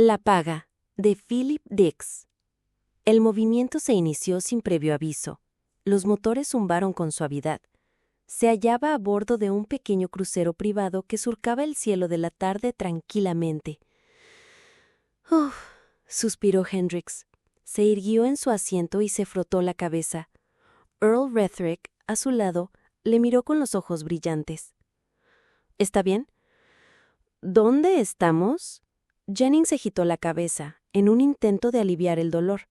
La paga, de Philip Dix. El movimiento se inició sin previo aviso. Los motores zumbaron con suavidad. Se hallaba a bordo de un pequeño crucero privado que surcaba el cielo de la tarde tranquilamente. «Uf», suspiró Hendricks. Se irguió en su asiento y se frotó la cabeza. Earl Retherick, a su lado, le miró con los ojos brillantes. «¿Está bien?» «¿Dónde estamos?» Jennings agitó la cabeza, en un intento de aliviar el dolor.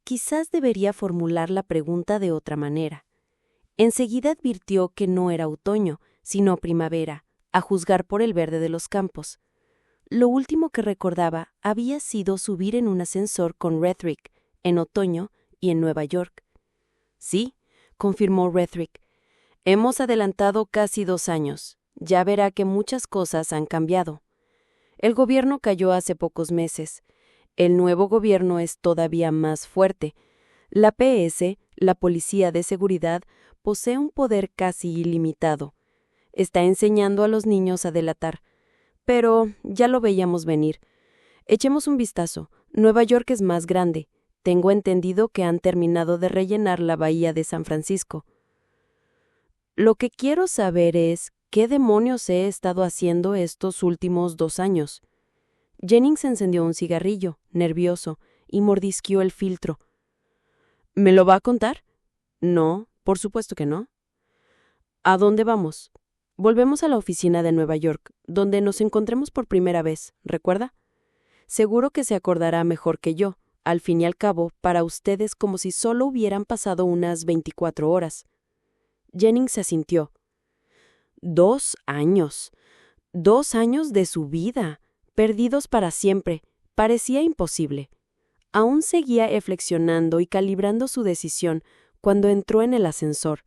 Quizás debería formular la pregunta de otra manera. Enseguida advirtió que no era otoño, sino primavera, a juzgar por el verde de los campos. Lo último que recordaba había sido subir en un ascensor con Retherick, en otoño y en Nueva York. «Sí», confirmó Retherick. «Hemos adelantado casi 2 años. Ya verá que muchas cosas han cambiado. El gobierno cayó hace pocos meses. El nuevo gobierno es todavía más fuerte. La PS, la Policía de Seguridad, posee un poder casi ilimitado. Está enseñando a los niños a delatar. Pero ya lo veíamos venir. Echemos un vistazo. Nueva York es más grande. Tengo entendido que han terminado de rellenar la bahía de San Francisco. Lo que quiero saber es ¿qué demonios he estado haciendo estos últimos 2 años? Jennings encendió un cigarrillo, nervioso, y mordisqueó el filtro. ¿Me lo va a contar? No, por supuesto que no. ¿A dónde vamos? Volvemos a la oficina de Nueva York, donde nos encontremos por primera vez, ¿recuerda? Seguro que se acordará mejor que yo, al fin y al cabo, para ustedes como si solo hubieran pasado unas 24 horas. Jennings asintió. 2 años. 2 años de su vida, perdidos para siempre. Parecía imposible. Aún seguía reflexionando y calibrando su decisión cuando entró en el ascensor.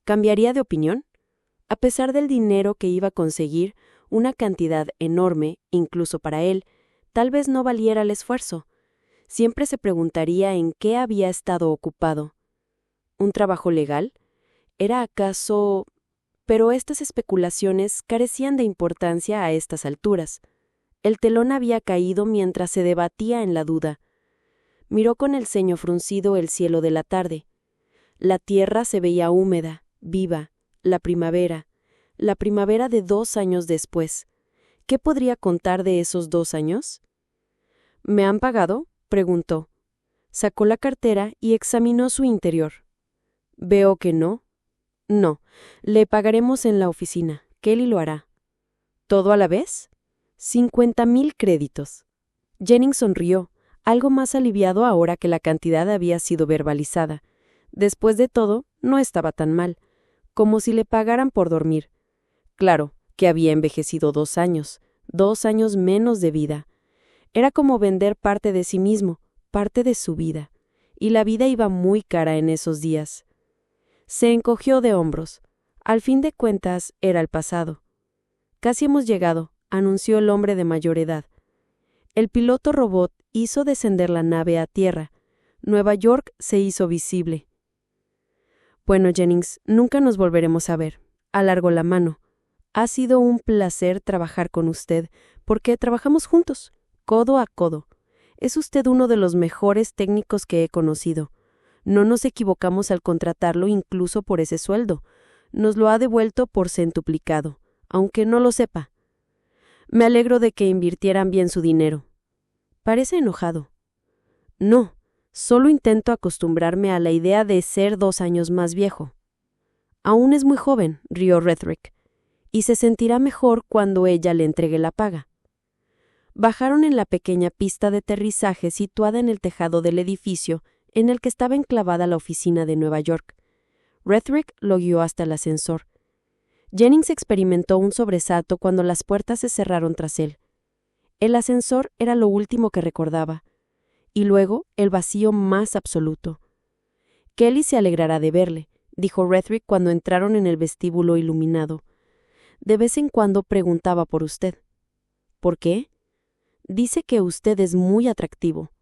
¿Cambiaría de opinión? A pesar del dinero que iba a conseguir, una cantidad enorme, incluso para él, tal vez no valiera el esfuerzo. Siempre se preguntaría en qué había estado ocupado. ¿Un trabajo legal? ¿Era acaso...? Pero estas especulaciones carecían de importancia a estas alturas. El telón había caído mientras se debatía en la duda. Miró con el ceño fruncido el cielo de la tarde. La tierra se veía húmeda, viva, la primavera de 2 años después. ¿Qué podría contar de esos 2 años? ¿Me han pagado?, preguntó. Sacó la cartera y examinó su interior. Veo que no. No, le pagaremos en la oficina. Kelly lo hará. ¿Todo a la vez? 50,000 créditos. Jennings sonrió, algo más aliviado ahora que la cantidad había sido verbalizada. Después de todo, no estaba tan mal, como si le pagaran por dormir. Claro, que había envejecido 2 años, 2 años menos de vida. Era como vender parte de sí mismo, parte de su vida, y la vida iba muy cara en esos días. Se encogió de hombros. Al fin de cuentas, era el pasado. Casi hemos llegado, anunció el hombre de mayor edad. El piloto robot hizo descender la nave a tierra. Nueva York se hizo visible. Bueno, Jennings, nunca nos volveremos a ver. Alargó la mano. Ha sido un placer trabajar con usted, porque trabajamos juntos, codo a codo. Es usted uno de los mejores técnicos que he conocido. No nos equivocamos al contratarlo incluso por ese sueldo. Nos lo ha devuelto por centuplicado, aunque no lo sepa. Me alegro de que invirtieran bien su dinero. Parece enojado. No, solo intento acostumbrarme a la idea de ser 2 años más viejo. Aún es muy joven, rió Retherick, y se sentirá mejor cuando ella le entregue la paga. Bajaron en la pequeña pista de aterrizaje situada en el tejado del edificio en el que estaba enclavada la oficina de Nueva York. Retherick lo guió hasta el ascensor. Jennings experimentó un sobresalto cuando las puertas se cerraron tras él. El ascensor era lo último que recordaba, y luego el vacío más absoluto. Kelly se alegrará de verle, dijo Retherick cuando entraron en el vestíbulo iluminado. De vez en cuando preguntaba por usted. ¿Por qué? Dice que usted es muy atractivo.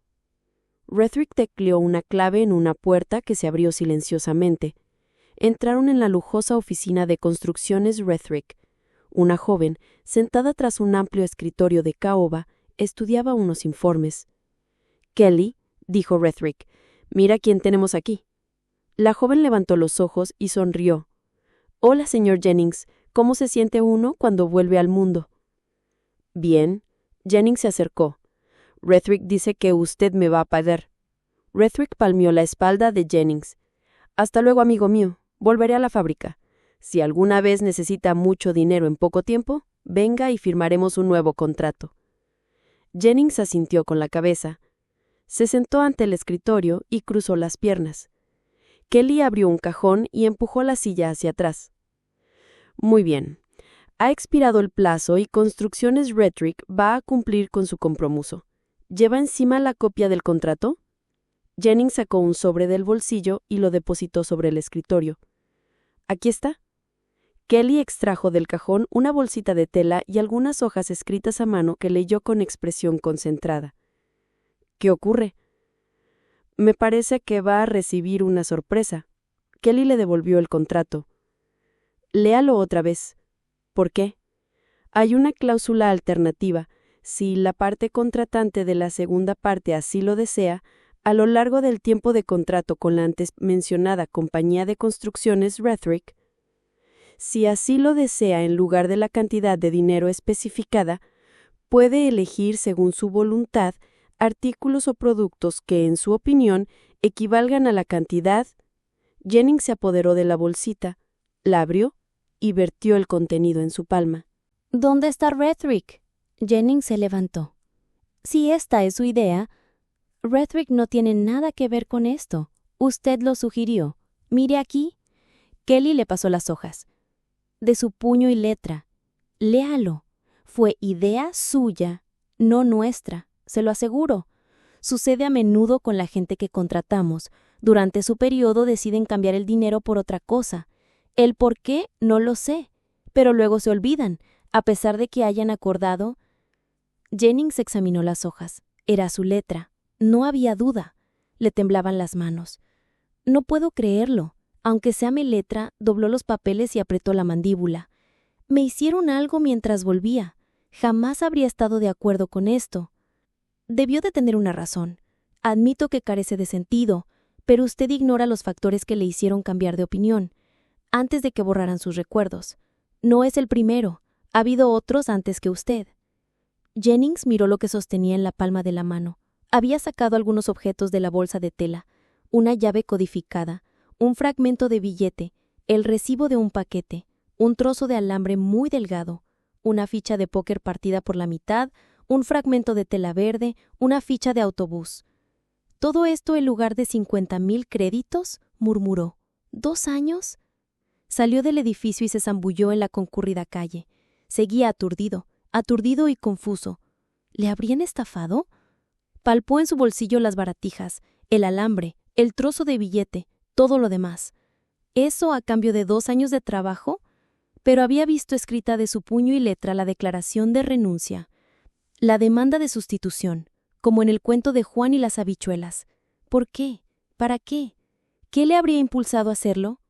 Retherick tecleó una clave en una puerta que se abrió silenciosamente. Entraron en la lujosa oficina de construcciones Retherick. Una joven, sentada tras un amplio escritorio de caoba, estudiaba unos informes. «Kelly», dijo Rethrick, «mira quién tenemos aquí». La joven levantó los ojos y sonrió. «Hola, señor Jennings. ¿Cómo se siente uno cuando vuelve al mundo?» «Bien». Jennings se acercó. «Rethrick dice que usted me va a pagar». Rethrick palmeó la espalda de Jennings. «Hasta luego, amigo mío. Volveré a la fábrica. Si alguna vez necesita mucho dinero en poco tiempo, venga y firmaremos un nuevo contrato». Jennings asintió con la cabeza. Se sentó ante el escritorio y cruzó las piernas. Kelly abrió un cajón y empujó la silla hacia atrás. «Muy bien. Ha expirado el plazo y Construcciones Rethrick va a cumplir con su compromiso. ¿Lleva encima la copia del contrato?» Jennings sacó un sobre del bolsillo y lo depositó sobre el escritorio. «Aquí está». Kelly extrajo del cajón una bolsita de tela y algunas hojas escritas a mano que leyó con expresión concentrada. «¿Qué ocurre?» «Me parece que va a recibir una sorpresa». Kelly le devolvió el contrato. «Léalo otra vez». «¿Por qué?» «Hay una cláusula alternativa. Si la parte contratante de la segunda parte así lo desea, a lo largo del tiempo de contrato con la antes mencionada compañía de construcciones Rethrick, si así lo desea en lugar de la cantidad de dinero especificada, puede elegir según su voluntad artículos o productos que, en su opinión, equivalgan a la cantidad». Jennings se apoderó de la bolsita, la abrió y vertió el contenido en su palma. ¿Dónde está Rethrick? Jennings se levantó. Si esta es su idea, Rethrick no tiene nada que ver con esto. Usted lo sugirió. Mire aquí. Kelly le pasó las hojas. De su puño y letra. Léalo. Fue idea suya, no nuestra, se lo aseguro. Sucede a menudo con la gente que contratamos. Durante su periodo deciden cambiar el dinero por otra cosa. El por qué no lo sé, pero luego se olvidan, a pesar de que hayan acordado. Jennings examinó las hojas. Era su letra. No había duda. Le temblaban las manos. No puedo creerlo. Aunque sea mi letra, dobló los papeles y apretó la mandíbula. Me hicieron algo mientras volvía. Jamás habría estado de acuerdo con esto. Debió de tener una razón. Admito que carece de sentido, pero usted ignora los factores que le hicieron cambiar de opinión, antes de que borraran sus recuerdos. No es el primero. Ha habido otros antes que usted. Jennings miró lo que sostenía en la palma de la mano. Había sacado algunos objetos de la bolsa de tela, una llave codificada, un fragmento de billete, el recibo de un paquete, un trozo de alambre muy delgado, una ficha de póker partida por la mitad, un fragmento de tela verde, una ficha de autobús. «¿Todo esto en lugar de 50,000 créditos?», murmuró. «¿2 años?» Salió del edificio y se zambulló en la concurrida calle. Seguía aturdido y confuso. ¿Le habrían estafado? Palpó en su bolsillo las baratijas, el alambre, el trozo de billete, todo lo demás. ¿Eso a cambio de 2 años de trabajo? Pero había visto escrita de su puño y letra la declaración de renuncia, la demanda de sustitución, como en el cuento de Juan y las habichuelas. ¿Por qué? ¿Para qué? ¿Qué le habría impulsado a hacerlo?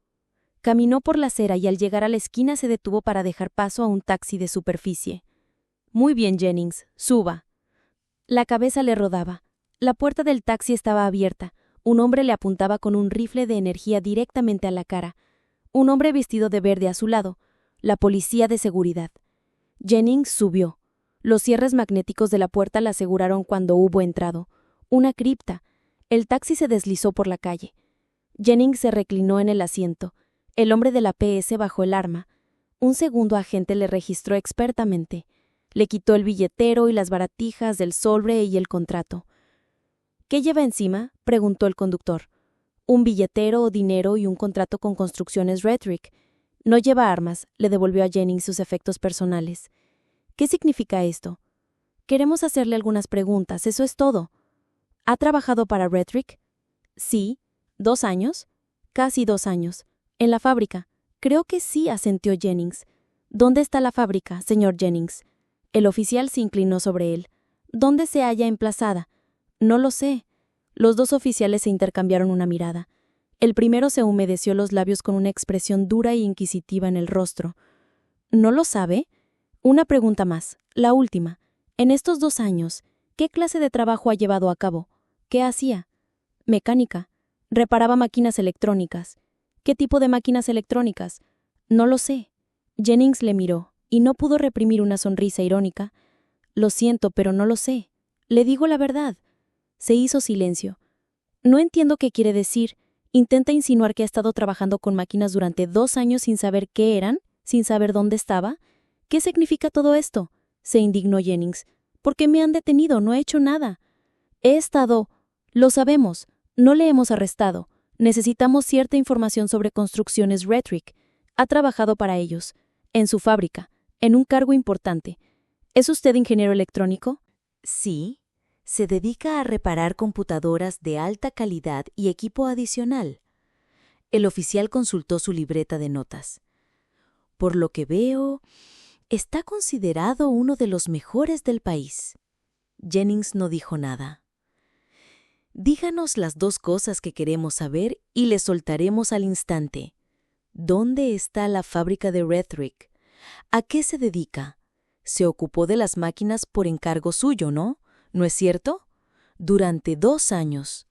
Caminó por la acera y al llegar a la esquina se detuvo para dejar paso a un taxi de superficie. «Muy bien, Jennings, suba». La cabeza le rodaba. La puerta del taxi estaba abierta. Un hombre le apuntaba con un rifle de energía directamente a la cara. Un hombre vestido de verde a su lado. La policía de seguridad. Jennings subió. Los cierres magnéticos de la puerta la aseguraron cuando hubo entrado. Una cripta. El taxi se deslizó por la calle. Jennings se reclinó en el asiento. El hombre de la PS bajó el arma. Un segundo agente le registró expertamente. Le quitó el billetero y las baratijas del sobre y el contrato. «¿Qué lleva encima?», preguntó el conductor. «Un billetero, dinero y un contrato con Construcciones Rethrick. No lleva armas», le devolvió a Jennings sus efectos personales. «¿Qué significa esto?» «Queremos hacerle algunas preguntas, eso es todo». «¿Ha trabajado para Rethrick?» «Sí». «¿2 años?» «Casi 2 años». «¿En la fábrica?» «Creo que sí», asentió Jennings. «¿Dónde está la fábrica, señor Jennings?» El oficial se inclinó sobre él. «¿Dónde se halla emplazada?» «No lo sé». Los dos oficiales se intercambiaron una mirada. El primero se humedeció los labios con una expresión dura e inquisitiva en el rostro. «¿No lo sabe?» «Una pregunta más, la última. En estos 2 años, ¿Qué clase de trabajo ha llevado a cabo? ¿Qué hacía? Mecánica. Reparaba máquinas electrónicas. ¿Qué tipo de máquinas electrónicas? No lo sé. Jennings le miró, y no pudo reprimir una sonrisa irónica. Lo siento, pero no lo sé. Le digo la verdad. Se hizo silencio. No entiendo qué quiere decir. Intenta insinuar que ha estado trabajando con máquinas durante 2 años sin saber qué eran, sin saber dónde estaba. ¿Qué significa todo esto? Se indignó Jennings. ¿Por qué me han detenido? No he hecho nada. He estado... Lo sabemos. No le hemos arrestado. Necesitamos cierta información sobre construcciones Rhetoric. Ha trabajado para ellos. En su fábrica. En un cargo importante. ¿Es usted ingeniero electrónico? Sí. Se dedica a reparar computadoras de alta calidad y equipo adicional. El oficial consultó su libreta de notas. Por lo que veo, está considerado uno de los mejores del país. Jennings no dijo nada. Díganos las 2 cosas que queremos saber y le soltaremos al instante. ¿Dónde está la fábrica de Rhetoric? ¿A qué se dedica? Se ocupó de las máquinas por encargo suyo, ¿no? ¿No es cierto? Durante 2 años.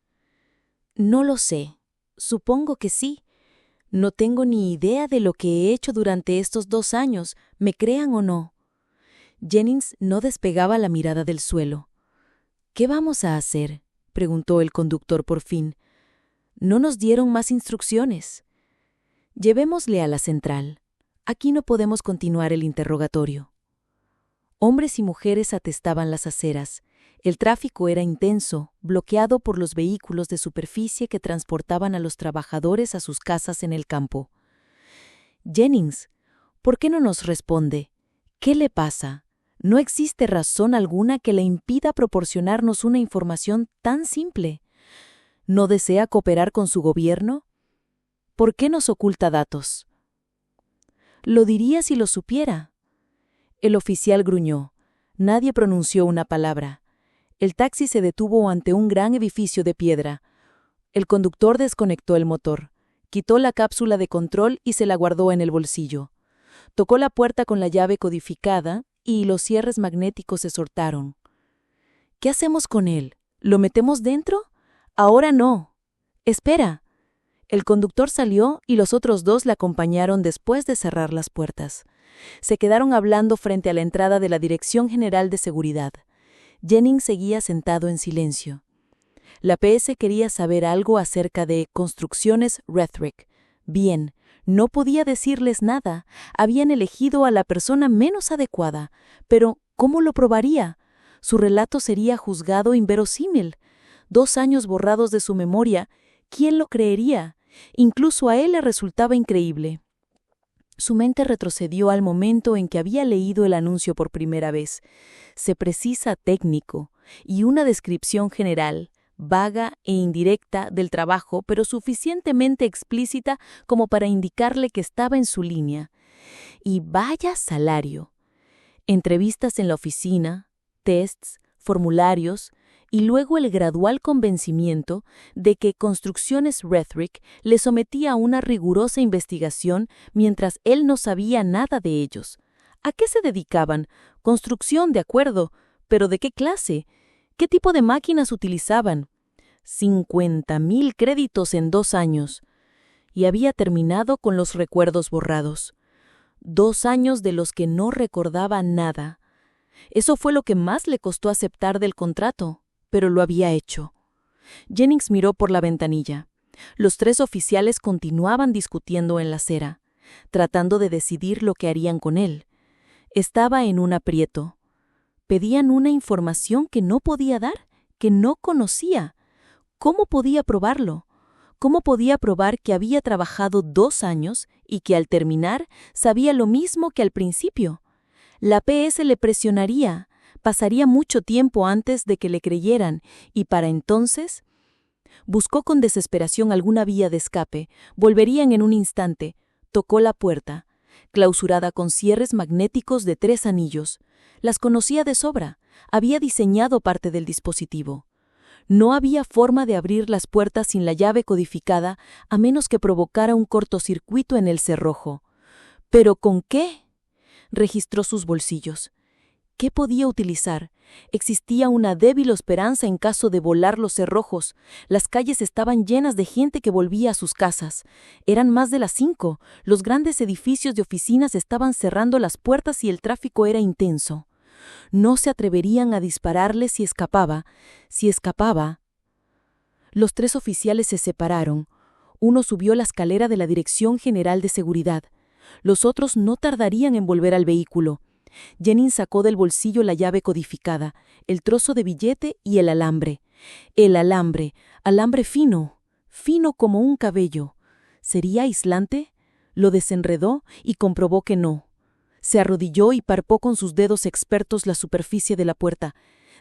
No lo sé. Supongo que sí. No tengo ni idea de lo que he hecho durante estos 2 años, me crean o no. Jennings no despegaba la mirada del suelo. ¿Qué vamos a hacer?, preguntó el conductor por fin. No nos dieron más instrucciones. Llevémosle a la central. Aquí no podemos continuar el interrogatorio. Hombres y mujeres atestaban las aceras. El tráfico era intenso, bloqueado por los vehículos de superficie que transportaban a los trabajadores a sus casas en el campo. Jennings, ¿por qué no nos responde? ¿Qué le pasa? No existe razón alguna que le impida proporcionarnos una información tan simple. ¿No desea cooperar con su gobierno? ¿Por qué nos oculta datos? Lo diría si lo supiera. El oficial gruñó. Nadie pronunció una palabra. El taxi se detuvo ante un gran edificio de piedra. El conductor desconectó el motor, quitó la cápsula de control y se la guardó en el bolsillo. Tocó la puerta con la llave codificada y los cierres magnéticos se soltaron. ¿Qué hacemos con él? ¿Lo metemos dentro? Ahora no. Espera. El conductor salió y los otros 2 le acompañaron después de cerrar las puertas. Se quedaron hablando frente a la entrada de la Dirección General de Seguridad. Jennings seguía sentado en silencio. La PS quería saber algo acerca de construcciones Rhetoric. Bien, no podía decirles nada. Habían elegido a la persona menos adecuada. Pero, ¿cómo lo probaría? Su relato sería juzgado inverosímil. 2 años borrados de su memoria. ¿Quién lo creería? Incluso a él le resultaba increíble. Su mente retrocedió al momento en que había leído el anuncio por primera vez. Se precisa técnico y una descripción general, vaga e indirecta del trabajo, pero suficientemente explícita como para indicarle que estaba en su línea. Y vaya salario. Entrevistas en la oficina, tests, formularios, y luego el gradual convencimiento de que Construcciones Rhetoric le sometía a una rigurosa investigación mientras él no sabía nada de ellos. ¿A qué se dedicaban? Construcción, de acuerdo, pero ¿de qué clase? ¿Qué tipo de máquinas utilizaban? 50.000 créditos en 2 años. Y había terminado con los recuerdos borrados. 2 años de los que no recordaba nada. Eso fue lo que más le costó aceptar del contrato, pero lo había hecho. Jennings miró por la ventanilla. Los 3 oficiales continuaban discutiendo en la acera, tratando de decidir lo que harían con él. Estaba en un aprieto. Pedían una información que no podía dar, que no conocía. ¿Cómo podía probarlo? ¿Cómo podía probar que había trabajado 2 años y que al terminar sabía lo mismo que al principio? La PS le presionaría. Pasaría mucho tiempo antes de que le creyeran, y para entonces... Buscó con desesperación alguna vía de escape. Volverían en un instante. Tocó la puerta, clausurada con cierres magnéticos de 3 anillos. Las conocía de sobra. Había diseñado parte del dispositivo. No había forma de abrir las puertas sin la llave codificada, a menos que provocara un cortocircuito en el cerrojo. ¿Pero con qué? Registró sus bolsillos. ¿Qué podía utilizar? Existía una débil esperanza en caso de volar los cerrojos. Las calles estaban llenas de gente que volvía a sus casas. Eran más de las 5. Los grandes edificios de oficinas estaban cerrando las puertas y el tráfico era intenso. No se atreverían a dispararle si escapaba. Si escapaba. Los 3 oficiales se separaron. Uno subió la escalera de la Dirección General de Seguridad. Los otros no tardarían en volver al vehículo. Jennings sacó del bolsillo la llave codificada, el trozo de billete y el alambre. El alambre, alambre fino, fino como un cabello. ¿Sería aislante? Lo desenredó y comprobó que no. Se arrodilló y palpó con sus dedos expertos la superficie de la puerta.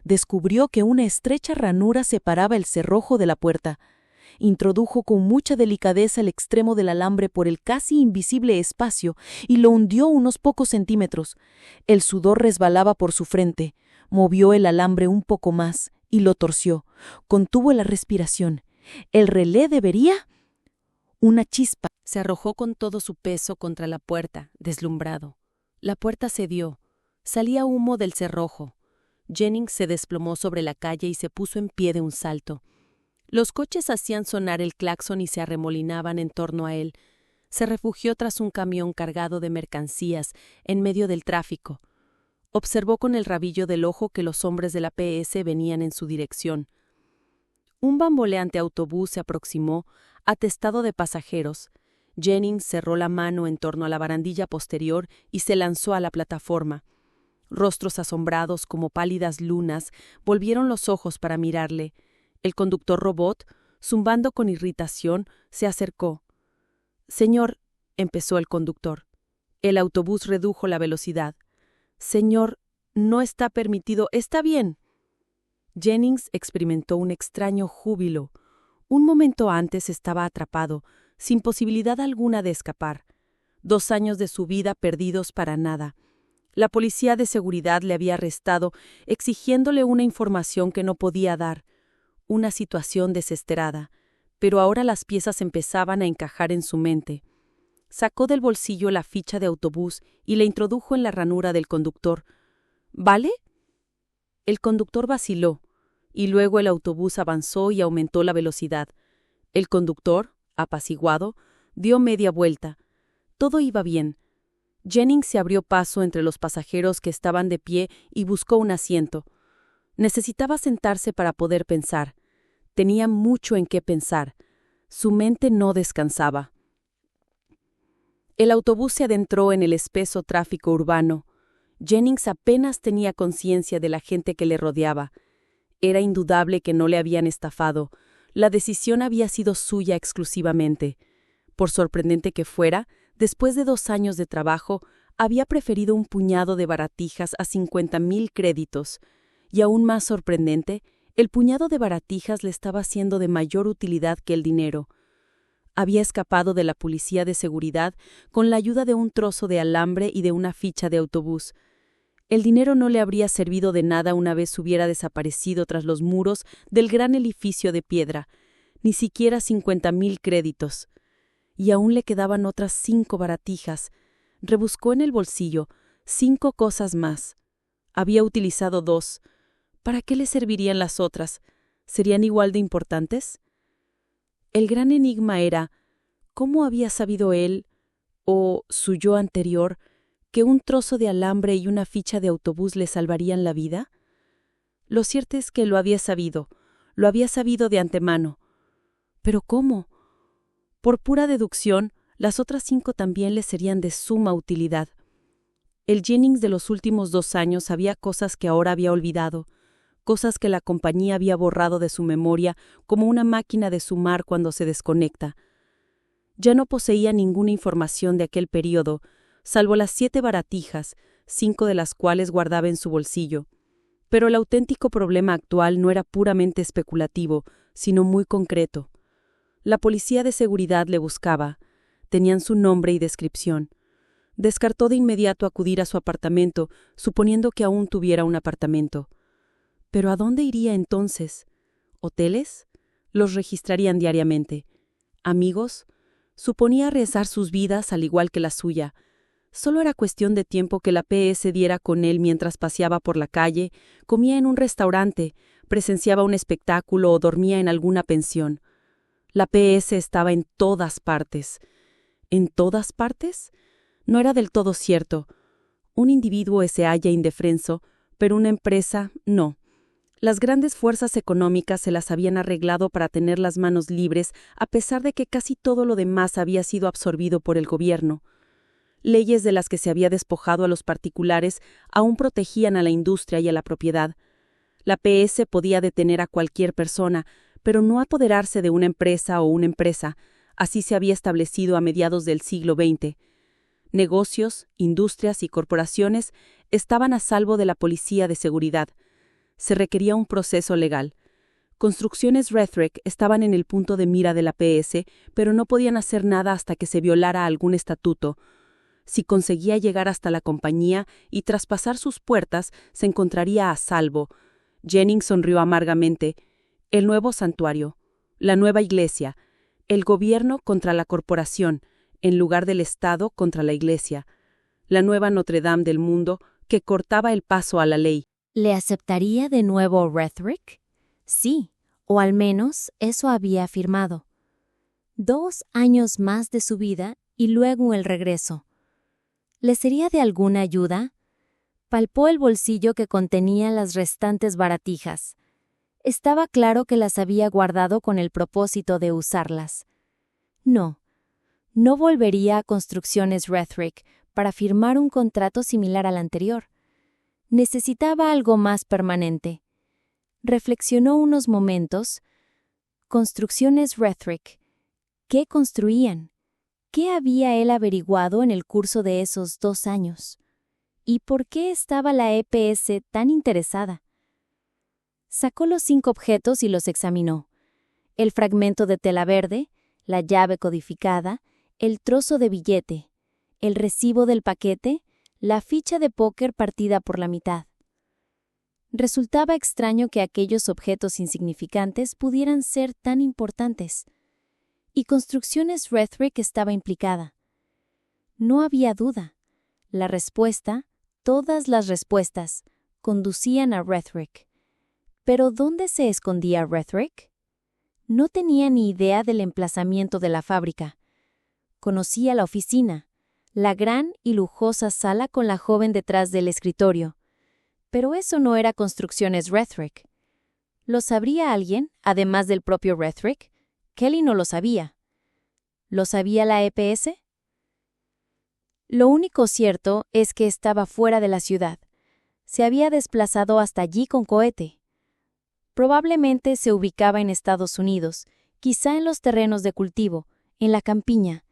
Descubrió que una estrecha ranura separaba el cerrojo de la puerta. Introdujo con mucha delicadeza el extremo del alambre por el casi invisible espacio y lo hundió unos pocos centímetros. El sudor resbalaba por su frente. Movió el alambre un poco más y lo torció. Contuvo la respiración. ¿El relé debería? Una chispa. Se arrojó con todo su peso contra la puerta, deslumbrado. La puerta cedió. Salía humo del cerrojo. Jennings se desplomó sobre la calle y se puso en pie de un salto. Los coches hacían sonar el claxon y se arremolinaban en torno a él. Se refugió tras un camión cargado de mercancías en medio del tráfico. Observó con el rabillo del ojo que los hombres de la PS venían en su dirección. Un bamboleante autobús se aproximó, atestado de pasajeros. Jennings cerró la mano en torno a la barandilla posterior y se lanzó a la plataforma. Rostros asombrados como pálidas lunas volvieron los ojos para mirarle. El conductor robot, zumbando con irritación, se acercó. «Señor», empezó el conductor. El autobús redujo la velocidad. «Señor, no está permitido. Está bien». Jennings experimentó un extraño júbilo. Un momento antes estaba atrapado, sin posibilidad alguna de escapar. 2 años de su vida perdidos para nada. La policía de seguridad le había arrestado, exigiéndole una información que no podía dar. Una situación desesperada, pero ahora las piezas empezaban a encajar en su mente. Sacó del bolsillo la ficha de autobús y la introdujo en la ranura del conductor. ¿Vale? El conductor vaciló, y luego el autobús avanzó y aumentó la velocidad. El conductor, apaciguado, dio media vuelta. Todo iba bien. Jennings se abrió paso entre los pasajeros que estaban de pie y buscó un asiento. Necesitaba sentarse para poder pensar. Tenía mucho en qué pensar. Su mente no descansaba. El autobús se adentró en el espeso tráfico urbano. Jennings apenas tenía conciencia de la gente que le rodeaba. Era indudable que no le habían estafado. La decisión había sido suya exclusivamente. Por sorprendente que fuera, después de 2 años de trabajo, había preferido un puñado de baratijas a 50,000 créditos. Y aún más sorprendente, el puñado de baratijas le estaba siendo de mayor utilidad que el dinero. Había escapado de la policía de seguridad con la ayuda de un trozo de alambre y de una ficha de autobús. El dinero no le habría servido de nada una vez hubiera desaparecido tras los muros del gran edificio de piedra, ni siquiera 50,000 créditos. Y aún le quedaban otras 5 baratijas. Rebuscó en el bolsillo 5 cosas más. Había utilizado 2. ¿Para qué le servirían las otras? ¿Serían igual de importantes? El gran enigma era, ¿cómo había sabido él, o su yo anterior, que un trozo de alambre y una ficha de autobús le salvarían la vida? Lo cierto es que lo había sabido de antemano. ¿Pero cómo? Por pura deducción, las otras 5 también le serían de suma utilidad. El Jennings de los últimos 2 años sabía cosas que ahora había olvidado, cosas que la compañía había borrado de su memoria como una máquina de sumar cuando se desconecta. Ya no poseía ninguna información de aquel período, salvo las 7 baratijas, 5 de las cuales guardaba en su bolsillo. Pero el auténtico problema actual no era puramente especulativo, sino muy concreto. La policía de seguridad le buscaba. Tenían su nombre y descripción. Descartó de inmediato acudir a su apartamento, suponiendo que aún tuviera un apartamento. ¿Pero a dónde iría entonces? ¿Hoteles? Los registrarían diariamente. ¿Amigos? Suponía arriesgar sus vidas al igual que la suya. Solo era cuestión de tiempo que la PS diera con él mientras paseaba por la calle, comía en un restaurante, presenciaba un espectáculo o dormía en alguna pensión. La PS estaba en todas partes. ¿En todas partes? No era del todo cierto. Un individuo se halla indefenso, pero una empresa no. Las grandes fuerzas económicas se las habían arreglado para tener las manos libres, a pesar de que casi todo lo demás había sido absorbido por el gobierno. Leyes de las que se había despojado a los particulares aún protegían a la industria y a la propiedad. La PS podía detener a cualquier persona, pero no apoderarse de una empresa o una empresa. Así se había establecido a mediados del siglo XX. Negocios, industrias y corporaciones estaban a salvo de la policía de seguridad. Se requería un proceso legal. Construcciones Rethrick estaban en el punto de mira de la PS, pero no podían hacer nada hasta que se violara algún estatuto. Si conseguía llegar hasta la compañía y traspasar sus puertas, se encontraría a salvo. Jennings sonrió amargamente. El nuevo santuario, la nueva iglesia, el gobierno contra la corporación, en lugar del Estado contra la iglesia, la nueva Notre Dame del mundo que cortaba el paso a la ley. ¿Le aceptaría de nuevo Rethrick? Sí, o al menos eso había afirmado. 2 años más de su vida y luego el regreso. ¿Le sería de alguna ayuda? Palpó el bolsillo que contenía las restantes baratijas. Estaba claro que las había guardado con el propósito de usarlas. No volvería a Construcciones Rethrick para firmar un contrato similar al anterior. Necesitaba algo más permanente. Reflexionó unos momentos. Construcciones Rethrick. ¿Qué construían? ¿Qué había él averiguado en el curso de esos 2 años? ¿Y por qué estaba la EPS tan interesada? Sacó los 5 objetos y los examinó. El fragmento de tela verde, la llave codificada, el trozo de billete, el recibo del paquete, la ficha de póker partida por la mitad. Resultaba extraño que aquellos objetos insignificantes pudieran ser tan importantes. Y Construcciones Rethrick estaba implicada. No había duda. La respuesta, todas las respuestas, conducían a Rethrick. ¿Pero dónde se escondía Rethrick? No tenía ni idea del emplazamiento de la fábrica. Conocía la oficina, la gran y lujosa sala con la joven detrás del escritorio. Pero eso no era Construcciones Rethrick. ¿Lo sabría alguien, además del propio Rethrick? Kelly no lo sabía. ¿Lo sabía la EPS? Lo único cierto es que estaba fuera de la ciudad. Se había desplazado hasta allí con cohete. Probablemente se ubicaba en Estados Unidos, quizá en los terrenos de cultivo, en la campiña,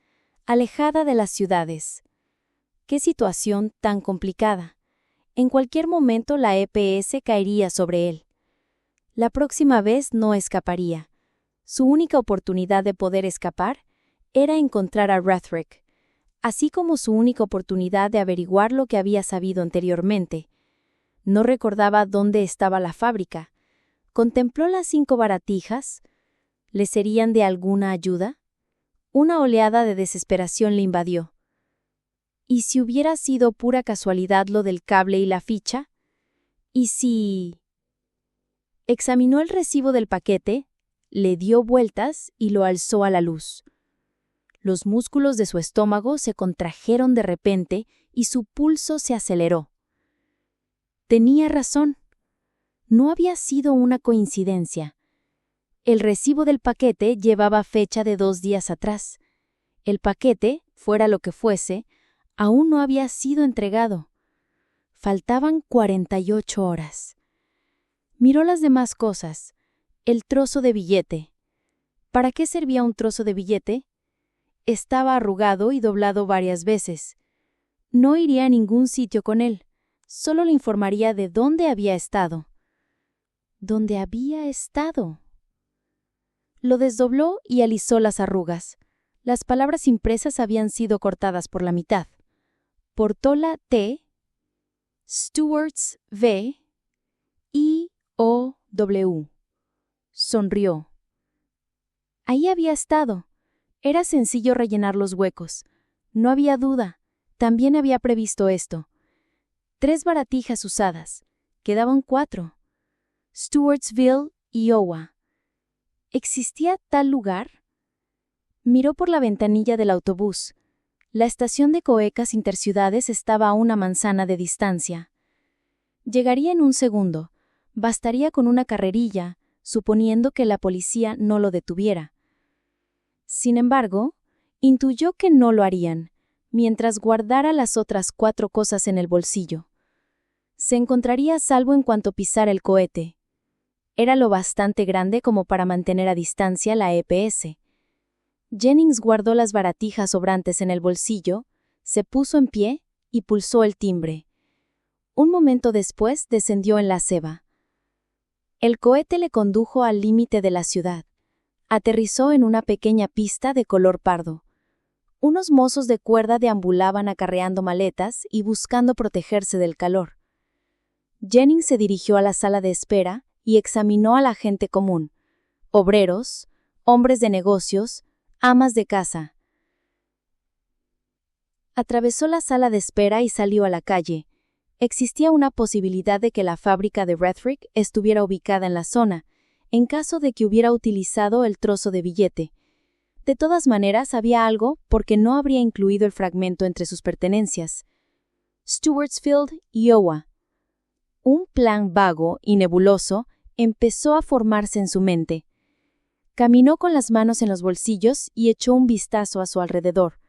alejada de las ciudades. ¡Qué situación tan complicada! En cualquier momento la EPS caería sobre él. La próxima vez no escaparía. Su única oportunidad de poder escapar era encontrar a Rethrick, así como su única oportunidad de averiguar lo que había sabido anteriormente. No recordaba dónde estaba la fábrica. Contempló las 5 baratijas. ¿Le serían de alguna ayuda? Una oleada de desesperación le invadió. ¿Y si hubiera sido pura casualidad lo del cable y la ficha? ¿Y si...? Examinó el recibo del paquete, le dio vueltas y lo alzó a la luz. Los músculos de su estómago se contrajeron de repente y su pulso se aceleró. Tenía razón. No había sido una coincidencia. El recibo del paquete llevaba fecha de 2 días atrás. El paquete, fuera lo que fuese, aún no había sido entregado. Faltaban 48 horas. Miró las demás cosas. El trozo de billete. ¿Para qué servía un trozo de billete? Estaba arrugado y doblado varias veces. No iría a ningún sitio con él. Solo le informaría de dónde había estado. ¿Dónde había estado? Lo desdobló y alisó las arrugas. Las palabras impresas habían sido cortadas por la mitad. Portola T, Stewarts V, I-O-W. Sonrió. Ahí había estado. Era sencillo rellenar los huecos. No había duda. También había previsto esto. 3 baratijas usadas. Quedaban 4. Stewartsville, Iowa. ¿Existía tal lugar? Miró por la ventanilla del autobús. La estación de Coecas Interciudades estaba a una manzana de distancia. Llegaría en un segundo. Bastaría con una carrerilla, suponiendo que la policía no lo detuviera. Sin embargo, intuyó que no lo harían, mientras guardara las otras 4 cosas en el bolsillo. Se encontraría a salvo en cuanto pisara el cohete. Era lo bastante grande como para mantener a distancia la EPS. Jennings guardó las baratijas sobrantes en el bolsillo, se puso en pie y pulsó el timbre. Un momento después descendió en la ceba. El cohete le condujo al límite de la ciudad. Aterrizó en una pequeña pista de color pardo. Unos mozos de cuerda deambulaban acarreando maletas y buscando protegerse del calor. Jennings se dirigió a la sala de espera y examinó a la gente común: obreros, hombres de negocios, amas de casa. Atravesó la sala de espera y salió a la calle. Existía una posibilidad de que la fábrica de Rethrick estuviera ubicada en la zona, en caso de que hubiera utilizado el trozo de billete. De todas maneras, había algo porque no habría incluido el fragmento entre sus pertenencias. Stewartsville, Iowa. Un plan vago y nebuloso empezó a formarse en su mente. Caminó con las manos en los bolsillos y echó un vistazo a su alrededor.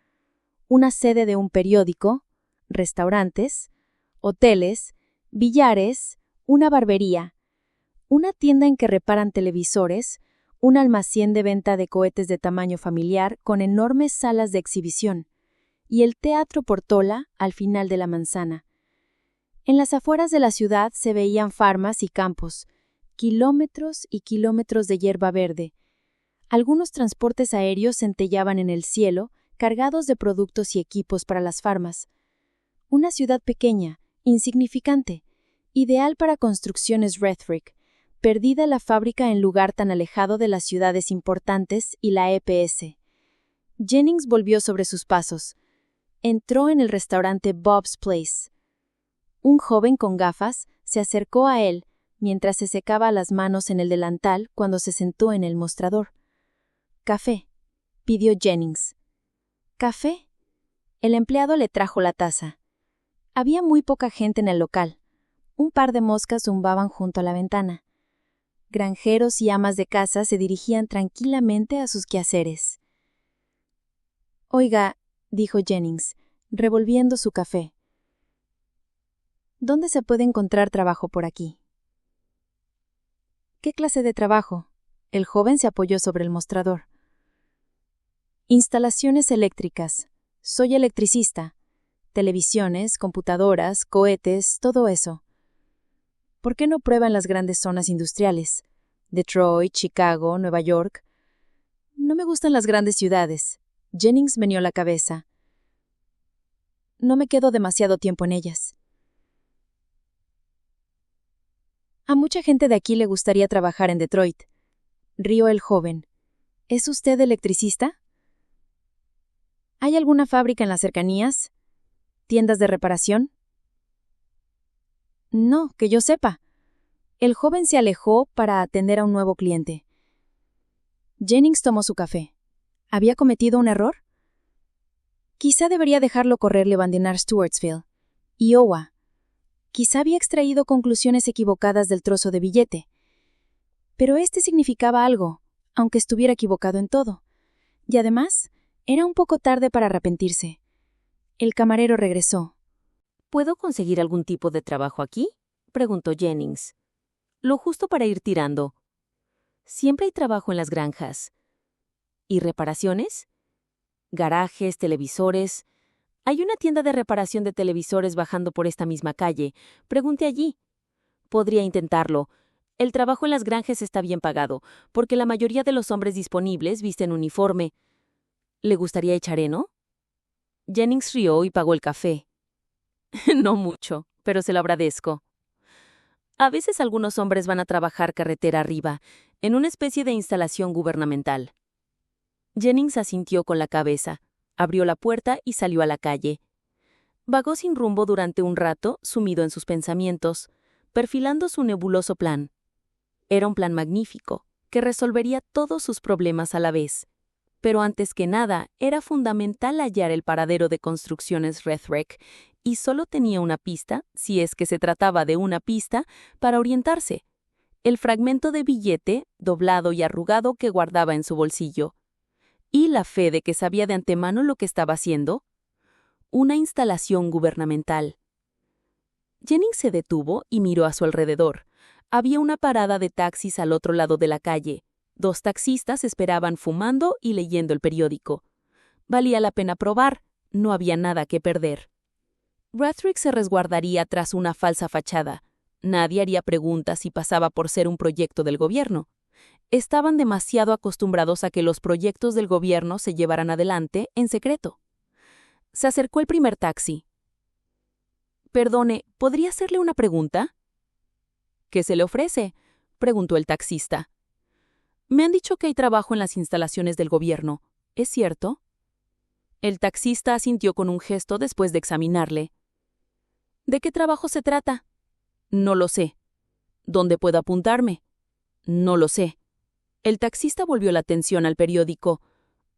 Una sede de un periódico, restaurantes, hoteles, billares, una barbería, una tienda en que reparan televisores, un almacén de venta de cohetes de tamaño familiar con enormes salas de exhibición, y el Teatro Portola al final de la manzana. En las afueras de la ciudad se veían farmas y campos, kilómetros y kilómetros de hierba verde. Algunos transportes aéreos centellaban en el cielo, cargados de productos y equipos para las farmas. Una ciudad pequeña, insignificante, ideal para construcciones Rethrick, perdida la fábrica en lugar tan alejado de las ciudades importantes y la EPS. Jennings volvió sobre sus pasos. Entró en el restaurante Bob's Place. Un joven con gafas se acercó a él mientras se secaba las manos en el delantal cuando se sentó en el mostrador. «Café», pidió Jennings. «¿Café?» El empleado le trajo la taza. Había muy poca gente en el local. Un par de moscas zumbaban junto a la ventana. Granjeros y amas de casa se dirigían tranquilamente a sus quehaceres. «Oiga», dijo Jennings, revolviendo su café. «¿Dónde se puede encontrar trabajo por aquí?» «¿Qué clase de trabajo?» El joven se apoyó sobre el mostrador. «Instalaciones eléctricas. Soy electricista. Televisiones, computadoras, cohetes, todo eso. ¿Por qué no prueban las grandes zonas industriales? Detroit, Chicago, Nueva York. No me gustan las grandes ciudades». Jennings meneó la cabeza. «No me quedo demasiado tiempo en ellas». «A mucha gente de aquí le gustaría trabajar en Detroit», rió el joven. «¿Es usted electricista?» «¿Hay alguna fábrica en las cercanías? ¿Tiendas de reparación?» «No, que yo sepa». El joven se alejó para atender a un nuevo cliente. Jennings tomó su café. ¿Había cometido un error? Quizá debería dejarlo correr y abandonar Stewartsville, Iowa. Quizá había extraído conclusiones equivocadas del trozo de billete. Pero este significaba algo, aunque estuviera equivocado en todo. Y además, era un poco tarde para arrepentirse. El camarero regresó. ¿Puedo conseguir algún tipo de trabajo aquí?, preguntó Jennings. Lo justo para ir tirando. Siempre hay trabajo en las granjas. ¿Y reparaciones? Garajes, televisores. Hay una tienda de reparación de televisores bajando por esta misma calle. Pregunte allí. Podría intentarlo. El trabajo en las granjas está bien pagado, porque la mayoría de los hombres disponibles visten uniforme. ¿Le gustaría echar heno? Jennings rió y pagó el café. No mucho, pero se lo agradezco. A veces algunos hombres van a trabajar carretera arriba, en una especie de instalación gubernamental. Jennings asintió con la cabeza, abrió la puerta y salió a la calle. Vagó sin rumbo durante un rato, sumido en sus pensamientos, perfilando su nebuloso plan. Era un plan magnífico, que resolvería todos sus problemas a la vez. Pero antes que nada, era fundamental hallar el paradero de Construcciones Rethrick, y solo tenía una pista, si es que se trataba de una pista, para orientarse: el fragmento de billete, doblado y arrugado, que guardaba en su bolsillo. ¿Y la fe de que sabía de antemano lo que estaba haciendo? Una instalación gubernamental. Jennings se detuvo y miró a su alrededor. Había una parada de taxis al otro lado de la calle. 2 taxistas esperaban fumando y leyendo el periódico. Valía la pena probar, no había nada que perder. Rethrick se resguardaría tras una falsa fachada. Nadie haría preguntas si pasaba por ser un proyecto del gobierno. Estaban demasiado acostumbrados a que los proyectos del gobierno se llevaran adelante en secreto. Se acercó el primer taxi. «Perdone, ¿podría hacerle una pregunta?» «¿Qué se le ofrece?», preguntó el taxista. «Me han dicho que hay trabajo en las instalaciones del gobierno. ¿Es cierto?». El taxista asintió con un gesto después de examinarle. «¿De qué trabajo se trata?». «No lo sé». «¿Dónde puedo apuntarme?». «No lo sé». El taxista volvió la atención al periódico.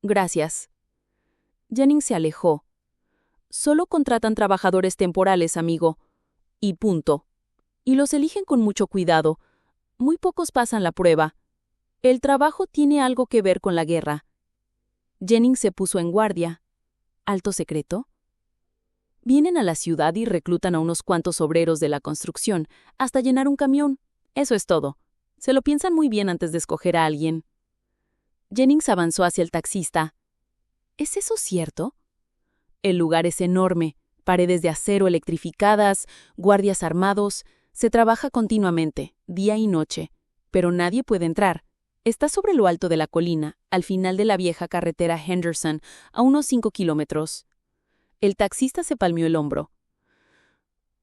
«Gracias». Jennings se alejó. «Solo contratan trabajadores temporales, amigo. Y punto. Y los eligen con mucho cuidado. Muy pocos pasan la prueba. El trabajo tiene algo que ver con la guerra». Jennings se puso en guardia. ¿Alto secreto? Vienen a la ciudad y reclutan a unos cuantos obreros de la construcción, hasta llenar un camión. Eso es todo. Se lo piensan muy bien antes de escoger a alguien. Jennings avanzó hacia el taxista. ¿Es eso cierto? El lugar es enorme, paredes de acero electrificadas, guardias armados. Se trabaja continuamente, día y noche, pero nadie puede entrar. Está sobre lo alto de la colina, al final de la vieja carretera Henderson, a unos 5 kilómetros. El taxista se palmeó el hombro.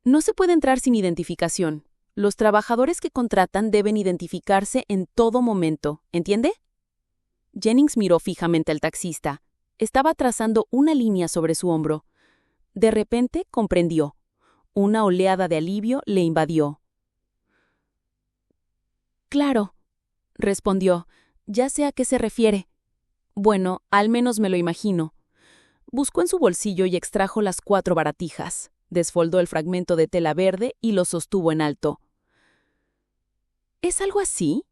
No se puede entrar sin identificación. Los trabajadores que contratan deben identificarse en todo momento, ¿entiende? Jennings miró fijamente al taxista. Estaba trazando una línea sobre su hombro. De repente comprendió. Una oleada de alivio le invadió. «Claro», respondió. «Ya sé a qué se refiere». «Bueno, al menos me lo imagino». Buscó en su bolsillo y extrajo las 4 baratijas. Desfoldó el fragmento de tela verde y lo sostuvo en alto. ¿Es algo así?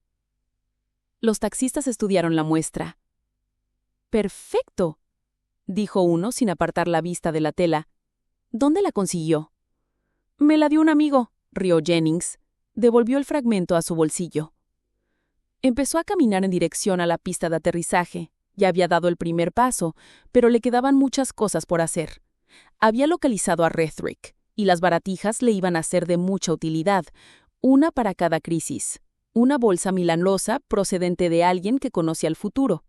Los taxistas estudiaron la muestra. «Perfecto», dijo uno sin apartar la vista de la tela. «¿Dónde la consiguió?» «Me la dio un amigo», rió Jennings. Devolvió el fragmento a su bolsillo. Empezó a caminar en dirección a la pista de aterrizaje. Ya había dado el primer paso, pero le quedaban muchas cosas por hacer. Había localizado a Rethrick, y las baratijas le iban a ser de mucha utilidad, una para cada crisis. Una bolsa milagrosa procedente de alguien que conocía el futuro.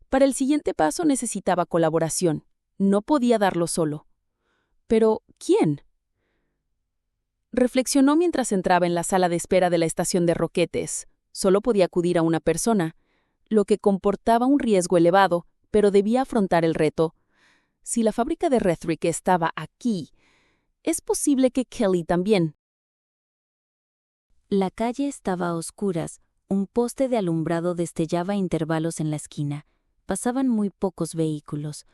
Para el siguiente paso necesitaba colaboración. No podía darlo solo. Pero, ¿quién? Reflexionó mientras entraba en la sala de espera de la estación de Roquetes. Solo podía acudir a una persona, lo que comportaba un riesgo elevado, pero debía afrontar el reto. Si la fábrica de Rethrick estaba aquí, es posible que Kelly también. La calle estaba a oscuras. Un poste de alumbrado destellaba a intervalos en la esquina. Pasaban muy pocos vehículos.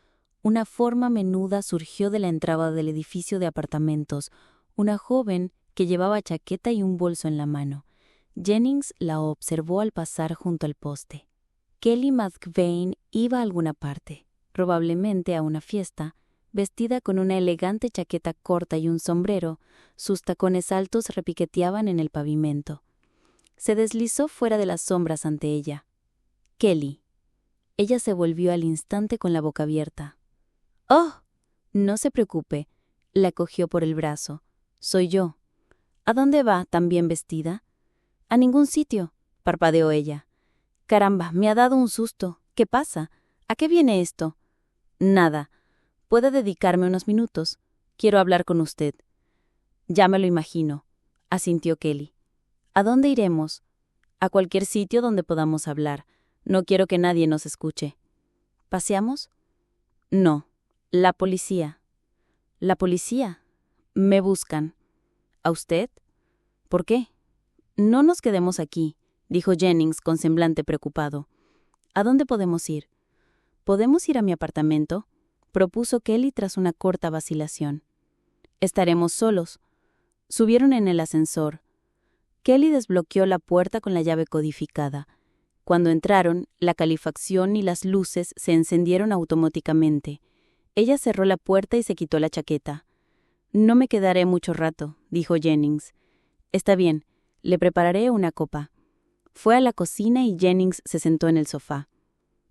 Una forma menuda surgió de la entrada del edificio de apartamentos. Una joven que llevaba chaqueta y un bolso en la mano. Jennings la observó al pasar junto al poste. Kelly McVeigh iba a alguna parte, probablemente a una fiesta. Vestida con una elegante chaqueta corta y un sombrero, sus tacones altos repiqueteaban en el pavimento. Se deslizó fuera de las sombras ante ella. «Kelly». Ella se volvió al instante con la boca abierta. «Oh, no se preocupe», la cogió por el brazo. «Soy yo». «¿A dónde va, tan bien vestida?» «A ningún sitio», parpadeó ella. «Caramba, me ha dado un susto. ¿Qué pasa? ¿A qué viene esto?» «Nada. ¿Puede dedicarme unos minutos? Quiero hablar con usted». «Ya me lo imagino», asintió Kelly. «¿A dónde iremos?» «A cualquier sitio donde podamos hablar. No quiero que nadie nos escuche». «¿Paseamos?» «No. La policía». La policía. Me buscan. ¿A usted? ¿Por qué? No nos quedemos aquí, dijo Jennings con semblante preocupado. ¿A dónde podemos ir? ¿Podemos ir a mi apartamento?, propuso Kelly tras una corta vacilación. Estaremos solos. Subieron en el ascensor. Kelly desbloqueó la puerta con la llave codificada. Cuando entraron, la calefacción y las luces se encendieron automáticamente. Ella cerró la puerta y se quitó la chaqueta. «No me quedaré mucho rato», dijo Jennings. «Está bien, le prepararé una copa». Fue a la cocina y Jennings se sentó en el sofá.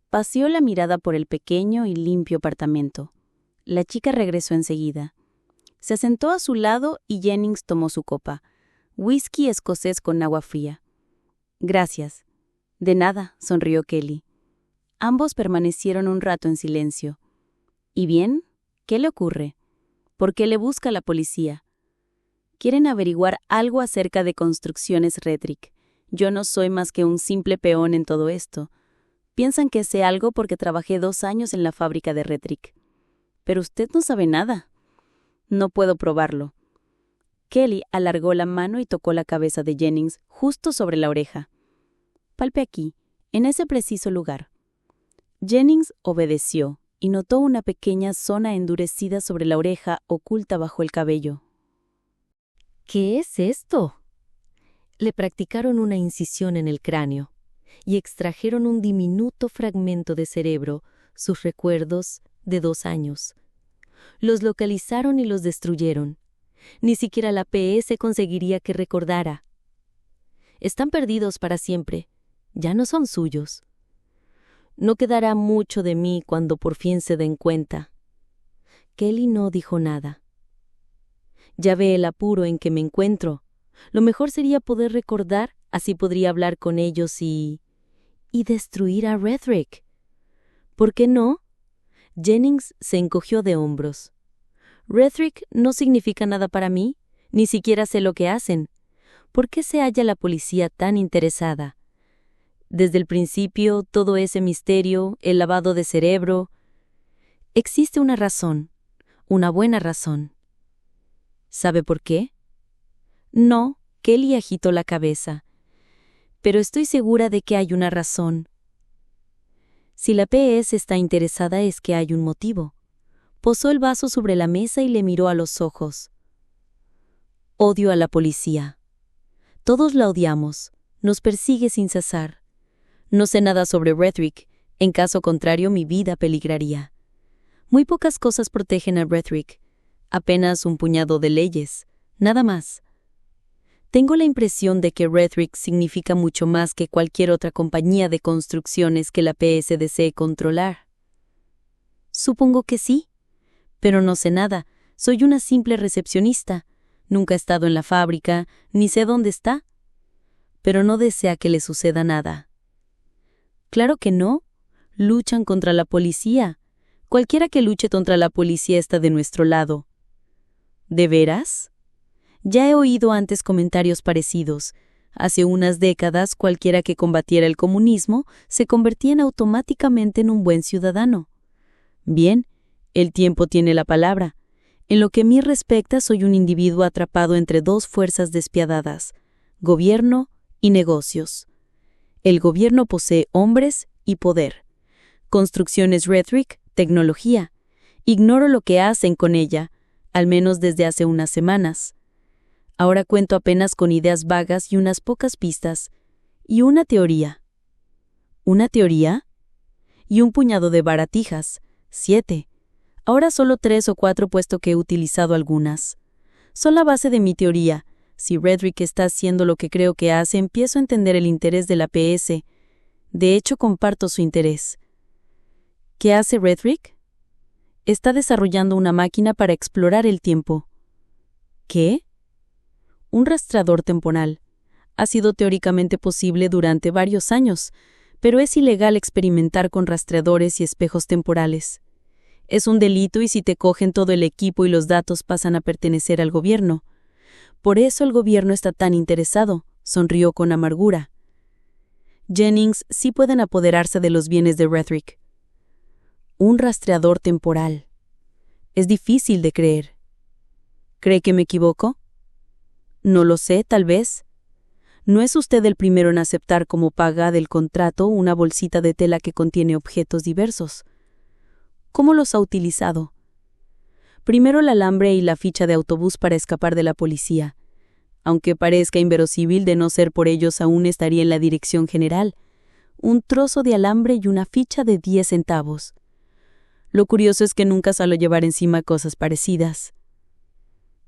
Paseó la mirada por el pequeño y limpio apartamento. La chica regresó enseguida. Se sentó a su lado y Jennings tomó su copa. Whisky escocés con agua fría. «Gracias». «De nada», sonrió Kelly. Ambos permanecieron un rato en silencio. «¿Y bien? ¿Qué le ocurre? ¿Por qué le busca la policía?» «Quieren averiguar algo acerca de construcciones Redrick. Yo no soy más que un simple peón en todo esto. Piensan que sé algo porque trabajé 2 años en la fábrica de Redrick. Pero usted no sabe nada». «No puedo probarlo». Kelly alargó la mano y tocó la cabeza de Jennings justo sobre la oreja. «Palpe aquí, en ese preciso lugar». Jennings obedeció y notó una pequeña zona endurecida sobre la oreja oculta bajo el cabello. ¿Qué es esto? Le practicaron una incisión en el cráneo y extrajeron un diminuto fragmento de cerebro, sus recuerdos de 2 años. Los localizaron y los destruyeron. Ni siquiera la PS conseguiría que recordara. Están perdidos para siempre. Ya no son suyos. No quedará mucho de mí cuando por fin se den cuenta. Kelly no dijo nada. Ya ve el apuro en que me encuentro. Lo mejor sería poder recordar, así podría hablar con ellos y destruir a Redrick. ¿Por qué no? Jennings se encogió de hombros. Redrick no significa nada para mí, ni siquiera sé lo que hacen. ¿Por qué se halla la policía tan interesada? Desde el principio, todo ese misterio, el lavado de cerebro. Existe una razón, una buena razón. ¿Sabe por qué? No, Kelly agitó la cabeza. Pero estoy segura de que hay una razón. Si la PS está interesada es que hay un motivo. Posó el vaso sobre la mesa y le miró a los ojos. Odio a la policía. Todos la odiamos. Nos persigue sin cesar. No sé nada sobre Redrick. En caso contrario, mi vida peligraría. Muy pocas cosas protegen a Redrick. Apenas un puñado de leyes. Nada más. Tengo la impresión de que Redrick significa mucho más que cualquier otra compañía de construcciones que la PS desee controlar. Supongo que sí. Pero no sé nada. Soy una simple recepcionista. Nunca he estado en la fábrica, ni sé dónde está. Pero no desea que le suceda nada. Claro que no. Luchan contra la policía. Cualquiera que luche contra la policía está de nuestro lado. ¿De veras? Ya he oído antes comentarios parecidos. Hace unas décadas, cualquiera que combatiera el comunismo se convertía automáticamente en un buen ciudadano. Bien, el tiempo tiene la palabra. En lo que a mí respecta, soy un individuo atrapado entre 2 fuerzas despiadadas, gobierno y negocios. El gobierno posee hombres y poder. Construcciones Redrick, tecnología. Ignoro lo que hacen con ella, al menos desde hace unas semanas. Ahora cuento apenas con ideas vagas y unas pocas pistas, y una teoría. ¿Una teoría? Y un puñado de baratijas, 7. Ahora solo 3 o 4 puesto que he utilizado algunas. Son la base de mi teoría. Si Redrick está haciendo lo que creo que hace, empiezo a entender el interés de la PS. De hecho, comparto su interés. ¿Qué hace Redrick? Está desarrollando una máquina para explorar el tiempo. ¿Qué? Un rastreador temporal. Ha sido teóricamente posible durante varios años, pero es ilegal experimentar con rastreadores y espejos temporales. Es un delito y si te cogen todo el equipo y los datos pasan a pertenecer al gobierno. Por eso el gobierno está tan interesado, sonrió con amargura. Jennings sí pueden apoderarse de los bienes de Redrick. Un rastreador temporal. Es difícil de creer. ¿Cree que me equivoco? No lo sé, tal vez. No es usted el primero en aceptar como paga del contrato una bolsita de tela que contiene objetos diversos. ¿Cómo los ha utilizado? Primero el alambre y la ficha de autobús para escapar de la policía. Aunque parezca inverosímil, de no ser por ellos aún estaría en la dirección general. Un trozo de alambre y una ficha de 10 centavos. Lo curioso es que nunca suelo llevar encima cosas parecidas.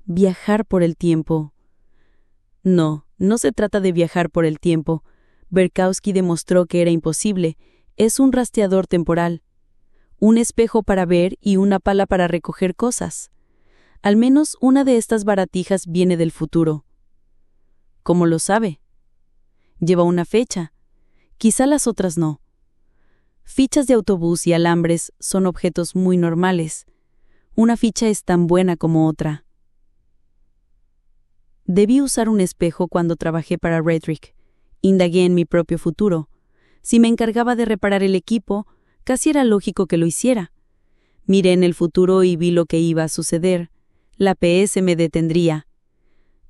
Viajar por el tiempo. No, no se trata de viajar por el tiempo. Berkowski demostró que era imposible. Es un rastreador temporal. Un espejo para ver y una pala para recoger cosas. Al menos una de estas baratijas viene del futuro. ¿Cómo lo sabe? Lleva una fecha. Quizá las otras no. Fichas de autobús y alambres son objetos muy normales. Una ficha es tan buena como otra. Debí usar un espejo cuando trabajé para Redrick. Indagué en mi propio futuro. Si me encargaba de reparar el equipo, casi era lógico que lo hiciera. Miré en el futuro y vi lo que iba a suceder. La PS me detendría.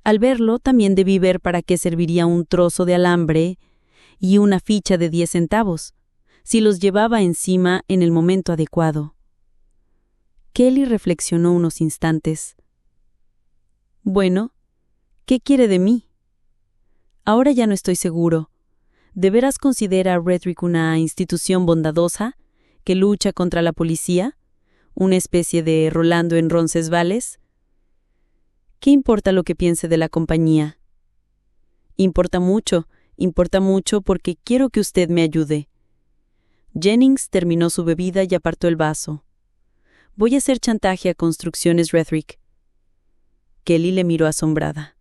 Al verlo, también debí ver para qué serviría un trozo de alambre y una ficha de 10 centavos, si los llevaba encima en el momento adecuado. Kelly reflexionó unos instantes. Bueno, ¿qué quiere de mí? Ahora ya no estoy seguro. ¿De veras considera a Redrick una institución bondadosa que lucha contra la policía? ¿Una especie de Rolando en Roncesvalles? ¿Qué importa lo que piense de la compañía? Importa mucho porque quiero que usted me ayude. Jennings terminó su bebida y apartó el vaso. Voy a hacer chantaje a Construcciones Redrick. Kelly le miró asombrada.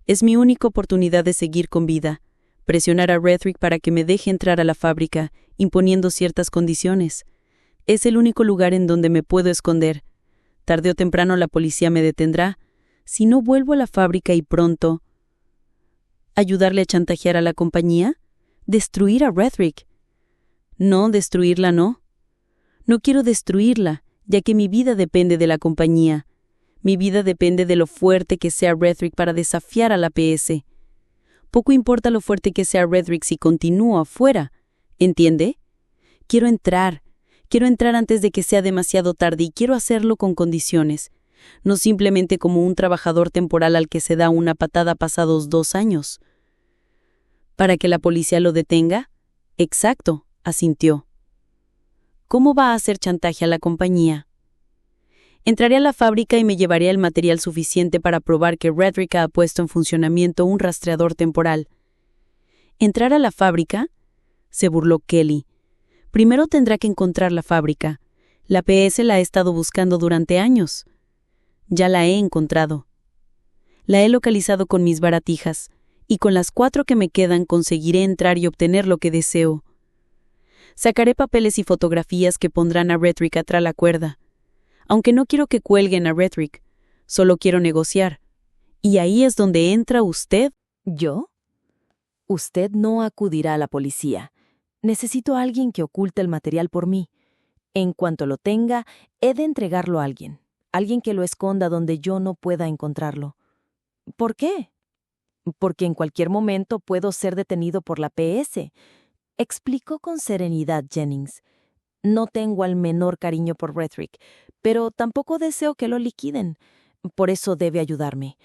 Es mi única oportunidad de seguir con vida, presionar a Redrick para que me deje entrar a la fábrica, imponiendo ciertas condiciones. Es el único lugar en donde me puedo esconder. Tarde o temprano la policía me detendrá. Si no vuelvo a la fábrica y pronto... ¿Ayudarle a chantajear a la compañía? ¿Destruir a Redrick? No, destruirla no. No quiero destruirla, ya que mi vida depende de la compañía. Mi vida depende de lo fuerte que sea Redrick para desafiar a la PS. Poco importa lo fuerte que sea Redrick si continúo afuera. ¿Entiende? Quiero entrar antes de que sea demasiado tarde y quiero hacerlo con condiciones. No simplemente como un trabajador temporal al que se da una patada pasados 2 años. ¿Para que la policía lo detenga? Exacto, asintió. ¿Cómo va a hacer chantaje a la compañía? Entraré a la fábrica y me llevaré el material suficiente para probar que Redrick ha puesto en funcionamiento un rastreador temporal. ¿Entrar a la fábrica? Se burló Kelly. Primero tendrá que encontrar la fábrica. La PS la ha estado buscando durante años. Ya la he encontrado. La he localizado con mis baratijas, y con las 4 que me quedan conseguiré entrar y obtener lo que deseo. Sacaré papeles y fotografías que pondrán a Redrick atrás la cuerda. Aunque no quiero que cuelguen a Redrick, solo quiero negociar. Y ahí es donde entra usted. ¿Yo? Usted no acudirá a la policía. Necesito a alguien que oculte el material por mí. En cuanto lo tenga, he de entregarlo a alguien. Alguien que lo esconda donde yo no pueda encontrarlo. ¿Por qué? Porque en cualquier momento puedo ser detenido por la PS. Explicó con serenidad Jennings. No tengo al menor cariño por Redrick, pero tampoco deseo que lo liquiden. Por eso debe ayudarme.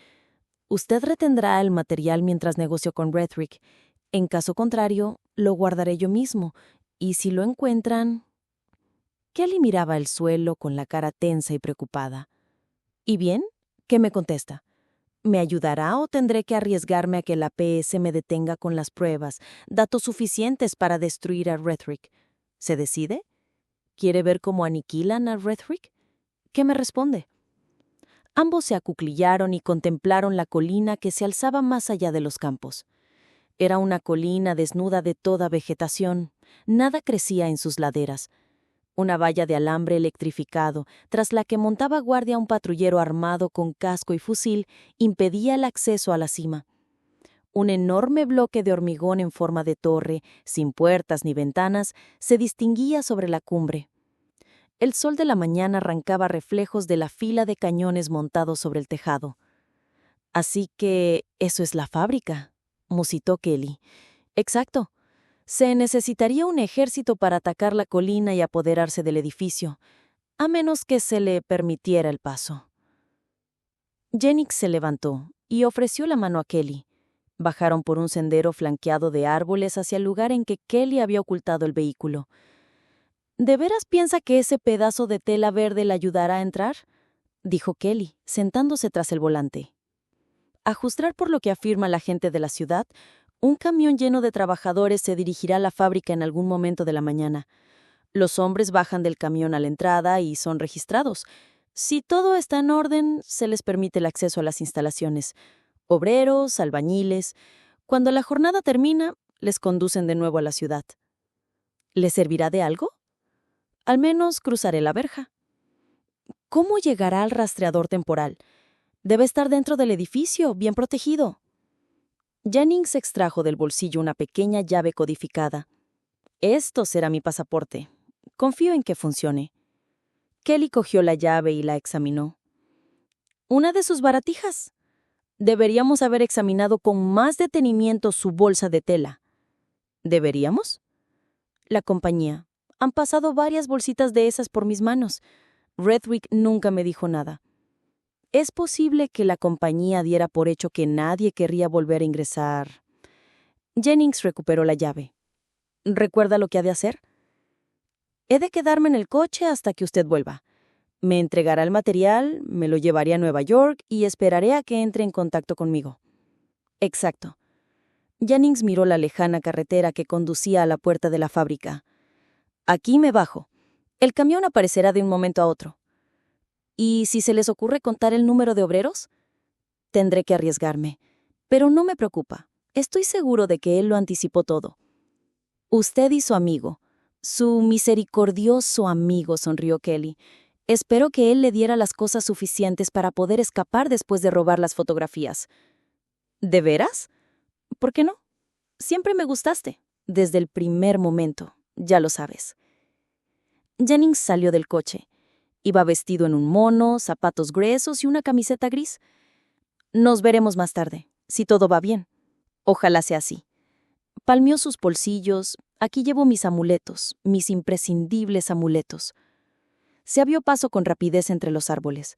Usted retendrá el material mientras negocio con Redrick. En caso contrario, lo guardaré yo mismo. Y si lo encuentran... Kelly miraba el suelo con la cara tensa y preocupada. ¿Y bien? ¿Qué me contesta? ¿Me ayudará o tendré que arriesgarme a que la PS me detenga con las pruebas, datos suficientes para destruir a Redrick? ¿Se decide? ¿Quiere ver cómo aniquilan a Redrick? ¿Qué me responde? Ambos se acuclillaron y contemplaron la colina que se alzaba más allá de los campos. Era una colina desnuda de toda vegetación. Nada crecía en sus laderas. Una valla de alambre electrificado, tras la que montaba guardia un patrullero armado con casco y fusil, impedía el acceso a la cima. Un enorme bloque de hormigón en forma de torre, sin puertas ni ventanas, se distinguía sobre la cumbre. El sol de la mañana arrancaba reflejos de la fila de cañones montados sobre el tejado. «Así que eso es la fábrica», musitó Kelly. «Exacto. Se necesitaría un ejército para atacar la colina y apoderarse del edificio, a menos que se le permitiera el paso». Jennings se levantó y ofreció la mano a Kelly. Bajaron por un sendero flanqueado de árboles hacia el lugar en que Kelly había ocultado el vehículo. «¿De veras piensa que ese pedazo de tela verde le ayudará a entrar?», dijo Kelly, sentándose tras el volante. A juzgar por lo que afirma la gente de la ciudad, un camión lleno de trabajadores se dirigirá a la fábrica en algún momento de la mañana. Los hombres bajan del camión a la entrada y son registrados. Si todo está en orden, se les permite el acceso a las instalaciones. Obreros, albañiles. Cuando la jornada termina, les conducen de nuevo a la ciudad. ¿Les servirá de algo? Al menos cruzaré la verja. ¿Cómo llegará al rastreador temporal? Debe estar dentro del edificio, bien protegido. Jennings extrajo del bolsillo una pequeña llave codificada. «Esto será mi pasaporte. Confío en que funcione». Kelly cogió la llave y la examinó. «Una de sus baratijas. Deberíamos haber examinado con más detenimiento su bolsa de tela». ¿Deberíamos? La compañía. Han pasado varias bolsitas de esas por mis manos. Redwick nunca me dijo nada. Es posible que la compañía diera por hecho que nadie querría volver a ingresar. Jennings recuperó la llave. ¿Recuerda lo que ha de hacer? He de quedarme en el coche hasta que usted vuelva. Me entregará el material, me lo llevaré a Nueva York y esperaré a que entre en contacto conmigo. Exacto. Jennings miró la lejana carretera que conducía a la puerta de la fábrica. Aquí me bajo. El camión aparecerá de un momento a otro. ¿Y si se les ocurre contar el número de obreros? Tendré que arriesgarme. Pero no me preocupa. Estoy seguro de que él lo anticipó todo. Usted y su amigo. Su misericordioso amigo, sonrió Kelly. Espero que él le diera las cosas suficientes para poder escapar después de robar las fotografías. ¿De veras? ¿Por qué no? Siempre me gustaste. Desde el primer momento. Ya lo sabes. Jennings salió del coche. Iba vestido en un mono, zapatos gruesos y una camiseta gris. Nos veremos más tarde, si todo va bien. Ojalá sea así. Palmeó sus bolsillos. Aquí llevo mis amuletos, mis imprescindibles amuletos. Se abrió paso con rapidez entre los árboles.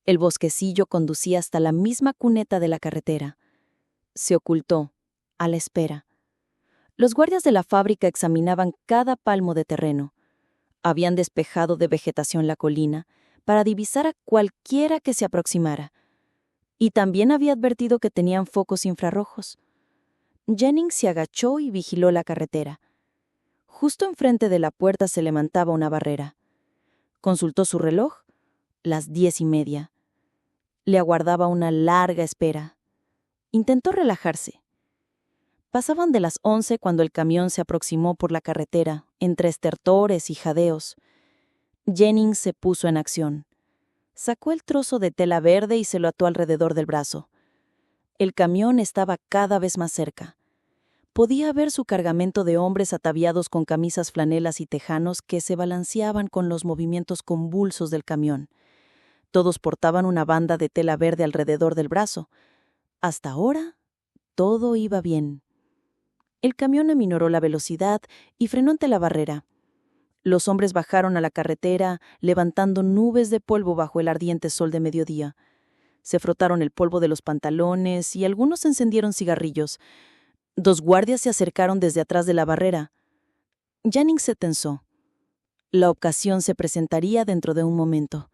El bosquecillo conducía hasta la misma cuneta de la carretera. Se ocultó, a la espera. Los guardias de la fábrica examinaban cada palmo de terreno. Habían despejado de vegetación la colina para divisar a cualquiera que se aproximara. Y también había advertido que tenían focos infrarrojos. Jennings se agachó y vigiló la carretera. Justo enfrente de la puerta se levantaba una barrera. Consultó su reloj. Las 10:30. Le aguardaba una larga espera. Intentó relajarse. Pasaban de las 11 cuando el camión se aproximó por la carretera, entre estertores y jadeos. Jennings se puso en acción. Sacó el trozo de tela verde y se lo ató alrededor del brazo. El camión estaba cada vez más cerca. Podía ver su cargamento de hombres ataviados con camisas flanelas y tejanos que se balanceaban con los movimientos convulsos del camión. Todos portaban una banda de tela verde alrededor del brazo. Hasta ahora, todo iba bien. El camión aminoró la velocidad y frenó ante la barrera. Los hombres bajaron a la carretera, levantando nubes de polvo bajo el ardiente sol de mediodía. Se frotaron el polvo de los pantalones y algunos encendieron cigarrillos. 2 guardias se acercaron desde atrás de la barrera. Jennings se tensó. La ocasión se presentaría dentro de un momento.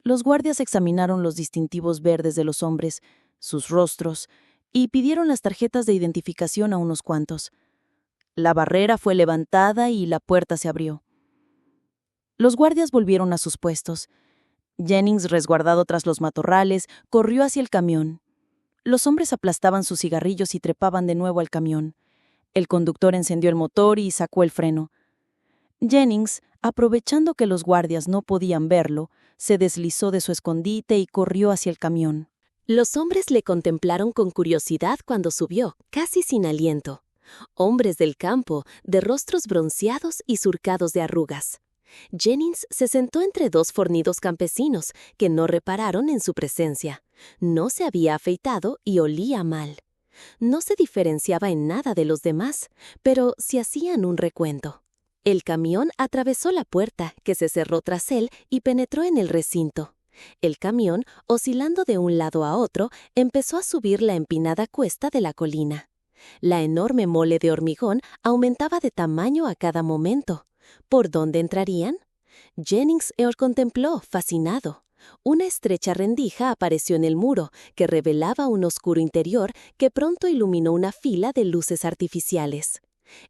Los guardias examinaron los distintivos verdes de los hombres, sus rostros, y pidieron las tarjetas de identificación a unos cuantos. La barrera fue levantada y la puerta se abrió. Los guardias volvieron a sus puestos. Jennings, resguardado tras los matorrales, corrió hacia el camión. Los hombres aplastaban sus cigarrillos y trepaban de nuevo al camión. El conductor encendió el motor y sacó el freno. Jennings, aprovechando que los guardias no podían verlo, se deslizó de su escondite y corrió hacia el camión. Los hombres le contemplaron con curiosidad cuando subió, casi sin aliento. Hombres del campo, de rostros bronceados y surcados de arrugas. Jennings se sentó entre dos fornidos campesinos que no repararon en su presencia. No se había afeitado y olía mal. No se diferenciaba en nada de los demás, pero si hacían un recuento. El camión atravesó la puerta, que se cerró tras él, y penetró en el recinto. El camión, oscilando de un lado a otro, empezó a subir la empinada cuesta de la colina. La enorme mole de hormigón aumentaba de tamaño a cada momento. ¿Por dónde entrarían? Jennings contempló, fascinado. Una estrecha rendija apareció en el muro, que revelaba un oscuro interior que pronto iluminó una fila de luces artificiales.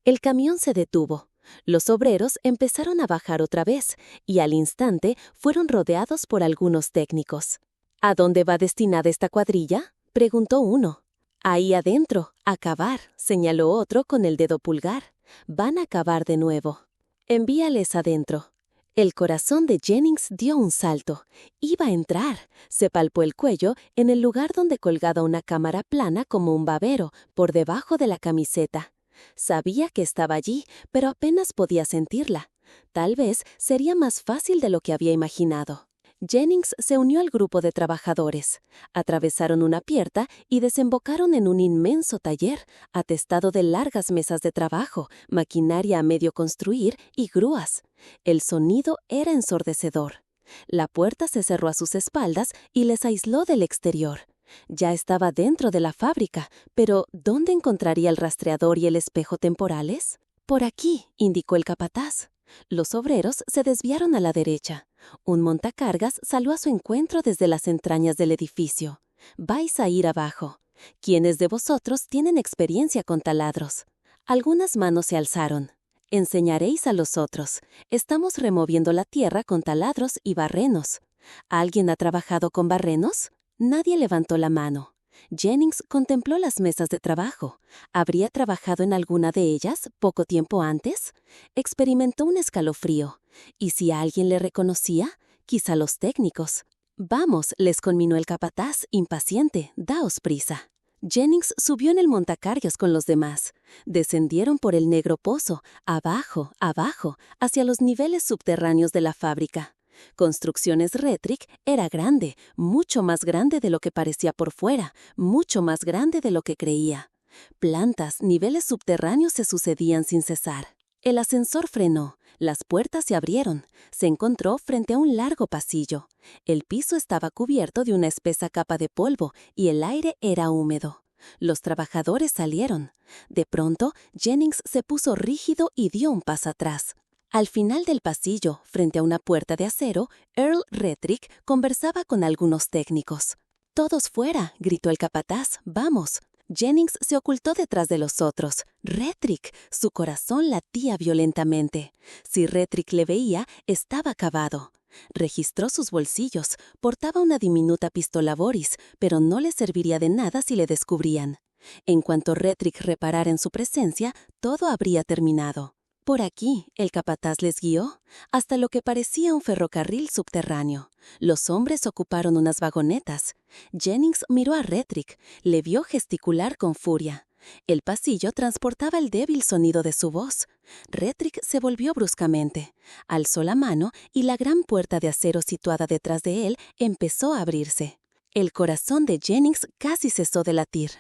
El camión se detuvo. Los obreros empezaron a bajar otra vez, y al instante fueron rodeados por algunos técnicos. ¿A dónde va destinada esta cuadrilla?, preguntó uno. Ahí adentro, a cavar, señaló otro con el dedo pulgar. Van a cavar de nuevo. Envíales adentro. El corazón de Jennings dio un salto. Iba a entrar. Se palpó el cuello en el lugar donde colgaba una cámara plana como un babero, por debajo de la camiseta. Sabía que estaba allí, pero apenas podía sentirla. Tal vez sería más fácil de lo que había imaginado. Jennings se unió al grupo de trabajadores. Atravesaron una puerta y desembocaron en un inmenso taller, atestado de largas mesas de trabajo, maquinaria a medio construir y grúas. El sonido era ensordecedor. La puerta se cerró a sus espaldas y les aisló del exterior. Ya estaba dentro de la fábrica, pero ¿dónde encontraría el rastreador y el espejo temporales? Por aquí, indicó el capataz. Los obreros se desviaron a la derecha. Un montacargas salió a su encuentro desde las entrañas del edificio. Vais a ir abajo. ¿Quiénes de vosotros tienen experiencia con taladros? Algunas manos se alzaron. Enseñaréis a los otros. Estamos removiendo la tierra con taladros y barrenos. ¿Alguien ha trabajado con barrenos? Nadie levantó la mano. Jennings contempló las mesas de trabajo. ¿Habría trabajado en alguna de ellas poco tiempo antes? Experimentó un escalofrío. ¿Y si a alguien le reconocía? Quizá los técnicos. Vamos, les conminó el capataz, impaciente, daos prisa. Jennings subió en el montacargas con los demás. Descendieron por el negro pozo, abajo, abajo, hacia los niveles subterráneos de la fábrica. Construcciones Retrick era grande, mucho más grande de lo que parecía por fuera, mucho más grande de lo que creía. Plantas, niveles subterráneos se sucedían sin cesar. El ascensor frenó, las puertas se abrieron, se encontró frente a un largo pasillo. El piso estaba cubierto de una espesa capa de polvo y el aire era húmedo. Los trabajadores salieron. De pronto, Jennings se puso rígido y dio un paso atrás. Al final del pasillo, frente a una puerta de acero, Earl Retrick conversaba con algunos técnicos. «Todos fuera», gritó el capataz, «vamos». Jennings se ocultó detrás de los otros. Retrick, su corazón latía violentamente. Si Retrick le veía, estaba acabado. Registró sus bolsillos, portaba una diminuta pistola Boris, pero no le serviría de nada si le descubrían. En cuanto Retrick reparara en su presencia, todo habría terminado. Por aquí, el capataz les guió, hasta lo que parecía un ferrocarril subterráneo. Los hombres ocuparon unas vagonetas. Jennings miró a Retrick, le vio gesticular con furia. El pasillo transportaba el débil sonido de su voz. Retrick se volvió bruscamente, alzó la mano y la gran puerta de acero situada detrás de él empezó a abrirse. El corazón de Jennings casi cesó de latir.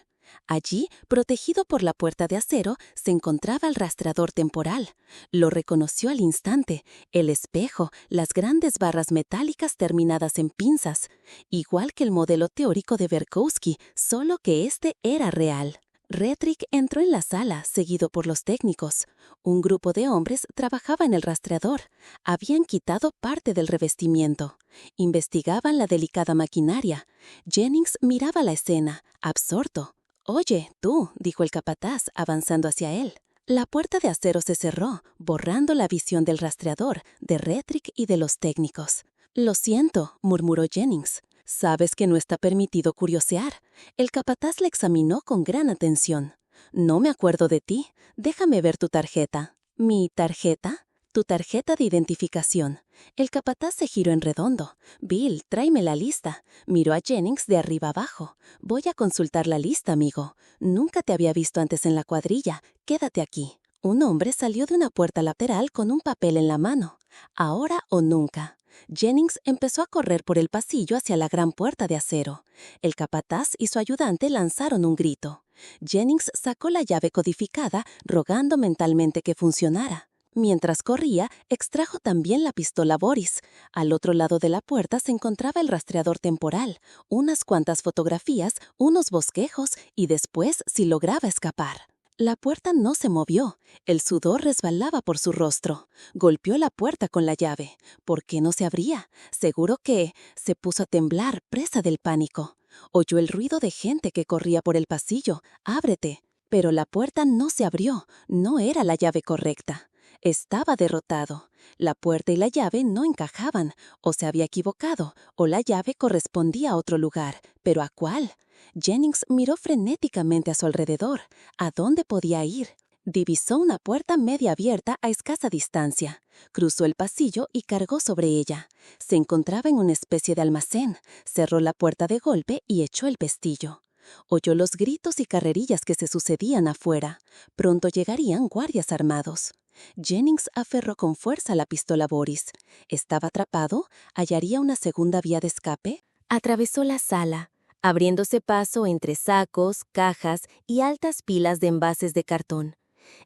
Allí, protegido por la puerta de acero, se encontraba el rastreador temporal. Lo reconoció al instante, el espejo, las grandes barras metálicas terminadas en pinzas, igual que el modelo teórico de Berkowski, solo que este era real. Retrick entró en la sala, seguido por los técnicos. Un grupo de hombres trabajaba en el rastreador. Habían quitado parte del revestimiento. Investigaban la delicada maquinaria. Jennings miraba la escena, absorto. «Oye, tú», dijo el capataz, avanzando hacia él. La puerta de acero se cerró, borrando la visión del rastreador, de Retrick y de los técnicos. «Lo siento», murmuró Jennings. «Sabes que no está permitido curiosear». El capataz le examinó con gran atención. «No me acuerdo de ti. Déjame ver tu tarjeta». «¿Mi tarjeta?» «Tu tarjeta de identificación». El capataz se giró en redondo. «Bill, tráeme la lista». Miró a Jennings de arriba abajo. «Voy a consultar la lista, amigo. Nunca te había visto antes en la cuadrilla. Quédate aquí». Un hombre salió de una puerta lateral con un papel en la mano. Ahora o nunca. Jennings empezó a correr por el pasillo hacia la gran puerta de acero. El capataz y su ayudante lanzaron un grito. Jennings sacó la llave codificada, rogando mentalmente que funcionara. Mientras corría, extrajo también la pistola Boris. Al otro lado de la puerta se encontraba el rastreador temporal, unas cuantas fotografías, unos bosquejos y después si lograba escapar. La puerta no se movió. El sudor resbalaba por su rostro. Golpeó la puerta con la llave. ¿Por qué no se abría? Seguro que se puso a temblar, presa del pánico. Oyó el ruido de gente que corría por el pasillo. ¡Ábrete! Pero la puerta no se abrió. No era la llave correcta. Estaba derrotado. La puerta y la llave no encajaban. O se había equivocado, o la llave correspondía a otro lugar. ¿Pero a cuál? Jennings miró frenéticamente a su alrededor. ¿A dónde podía ir? Divisó una puerta media abierta a escasa distancia. Cruzó el pasillo y cargó sobre ella. Se encontraba en una especie de almacén. Cerró la puerta de golpe y echó el pestillo. Oyó los gritos y carrerillas que se sucedían afuera. Pronto llegarían guardias armados. Jennings aferró con fuerza la pistola Boris. ¿Estaba atrapado? ¿Hallaría una segunda vía de escape? Atravesó la sala, abriéndose paso entre sacos, cajas y altas pilas de envases de cartón.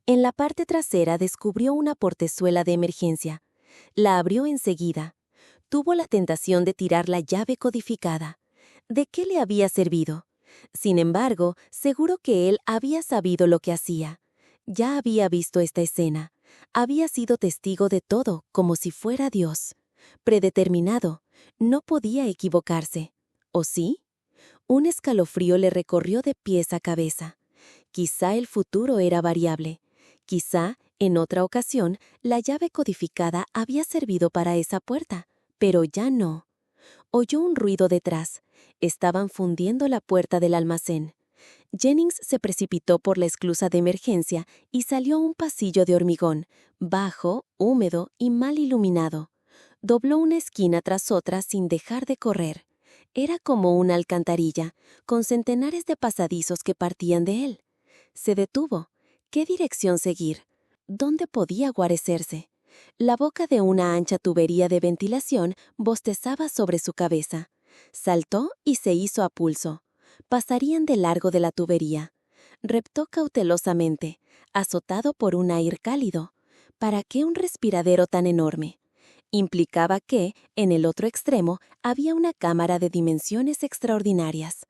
En la parte trasera descubrió una portezuela de emergencia. La abrió enseguida. Tuvo la tentación de tirar la llave codificada. ¿De qué le había servido? Sin embargo, seguro que él había sabido lo que hacía. Ya había visto esta escena. Había sido testigo de todo, como si fuera Dios. Predeterminado. No podía equivocarse. ¿O sí? Un escalofrío le recorrió de pies a cabeza. Quizá el futuro era variable. Quizá, en otra ocasión, la llave codificada había servido para esa puerta, pero ya no. Oyó un ruido detrás. Estaban fundiendo la puerta del almacén. Jennings se precipitó por la esclusa de emergencia y salió a un pasillo de hormigón, bajo, húmedo y mal iluminado. Dobló una esquina tras otra sin dejar de correr. Era como una alcantarilla, con centenares de pasadizos que partían de él. Se detuvo. ¿Qué dirección seguir? ¿Dónde podía guarecerse? La boca de una ancha tubería de ventilación bostezaba sobre su cabeza. Saltó y se hizo a pulso. Pasarían de largo de la tubería. Reptó cautelosamente, azotado por un aire cálido. ¿Para qué un respiradero tan enorme? Implicaba que, en el otro extremo, había una cámara de dimensiones extraordinarias.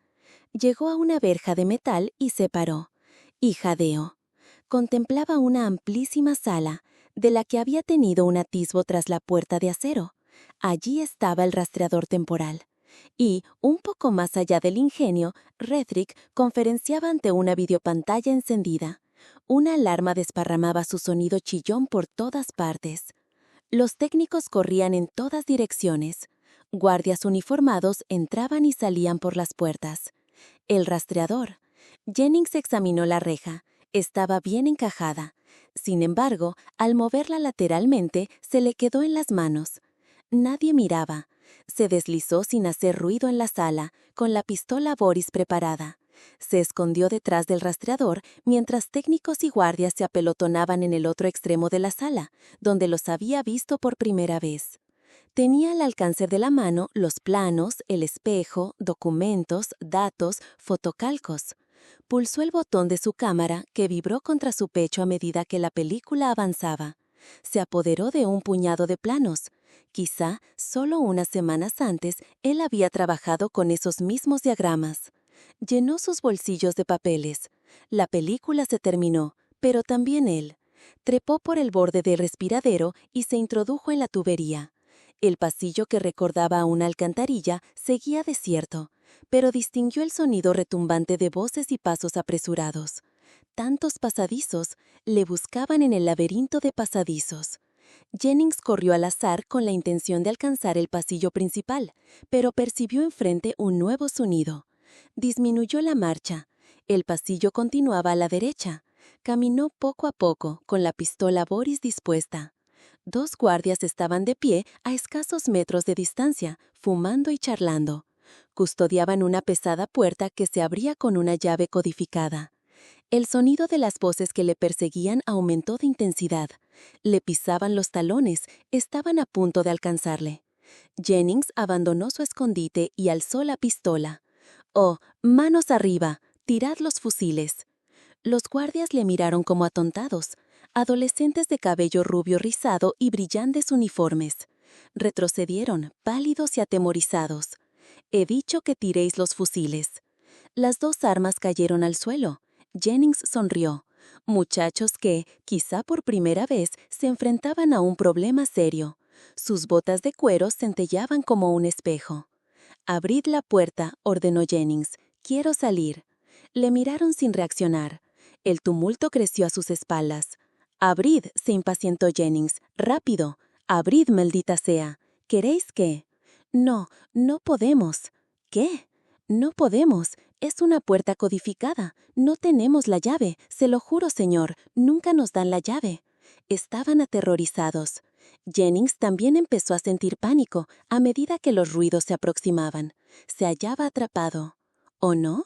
Llegó a una verja de metal y se paró. Y jadeó. Contemplaba una amplísima sala, de la que había tenido un atisbo tras la puerta de acero. Allí estaba el rastreador temporal. Y, un poco más allá del ingenio, Rethrick conferenciaba ante una videopantalla encendida. Una alarma desparramaba su sonido chillón por todas partes. Los técnicos corrían en todas direcciones. Guardias uniformados entraban y salían por las puertas. El rastreador. Jennings examinó la reja. Estaba bien encajada. Sin embargo, al moverla lateralmente, se le quedó en las manos. Nadie miraba. Se deslizó sin hacer ruido en la sala, con la pistola Boris preparada. Se escondió detrás del rastreador mientras técnicos y guardias se apelotonaban en el otro extremo de la sala, donde los había visto por primera vez. Tenía al alcance de la mano los planos, el espejo, documentos, datos, fotocalcos. Pulsó el botón de su cámara, que vibró contra su pecho a medida que la película avanzaba. Se apoderó de un puñado de planos. Quizá, solo unas semanas antes, él había trabajado con esos mismos diagramas. Llenó sus bolsillos de papeles. La película se terminó, pero también él. Trepó por el borde del respiradero y se introdujo en la tubería. El pasillo que recordaba a una alcantarilla seguía desierto, pero distinguió el sonido retumbante de voces y pasos apresurados. Tantos pasadizos le buscaban en el laberinto de pasadizos. Jennings corrió al azar con la intención de alcanzar el pasillo principal, pero percibió enfrente un nuevo sonido. Disminuyó la marcha. El pasillo continuaba a la derecha. Caminó poco a poco, con la pistola Boris dispuesta. 2 guardias estaban de pie a escasos metros de distancia, fumando y charlando. Custodiaban una pesada puerta que se abría con una llave codificada. El sonido de las voces que le perseguían aumentó de intensidad. Le pisaban los talones, estaban a punto de alcanzarle. Jennings abandonó su escondite y alzó la pistola. «Oh, manos arriba, tirad los fusiles». Los guardias le miraron como atontados, adolescentes de cabello rubio rizado y brillantes uniformes. Retrocedieron, pálidos y atemorizados. «He dicho que tiréis los fusiles». Las dos armas cayeron al suelo. Jennings sonrió. Muchachos que, quizá por primera vez, se enfrentaban a un problema serio. Sus botas de cuero centellaban como un espejo. «Abrid la puerta», ordenó Jennings. «Quiero salir». Le miraron sin reaccionar. El tumulto creció a sus espaldas. «Abrid», se impacientó Jennings. «Rápido. Abrid, maldita sea. ¿Queréis qué?» «No, no podemos». «¿Qué?» «No podemos. Es una puerta codificada. No tenemos la llave. Se lo juro, señor. Nunca nos dan la llave». Estaban aterrorizados. Jennings también empezó a sentir pánico a medida que los ruidos se aproximaban. Se hallaba atrapado. ¿O no?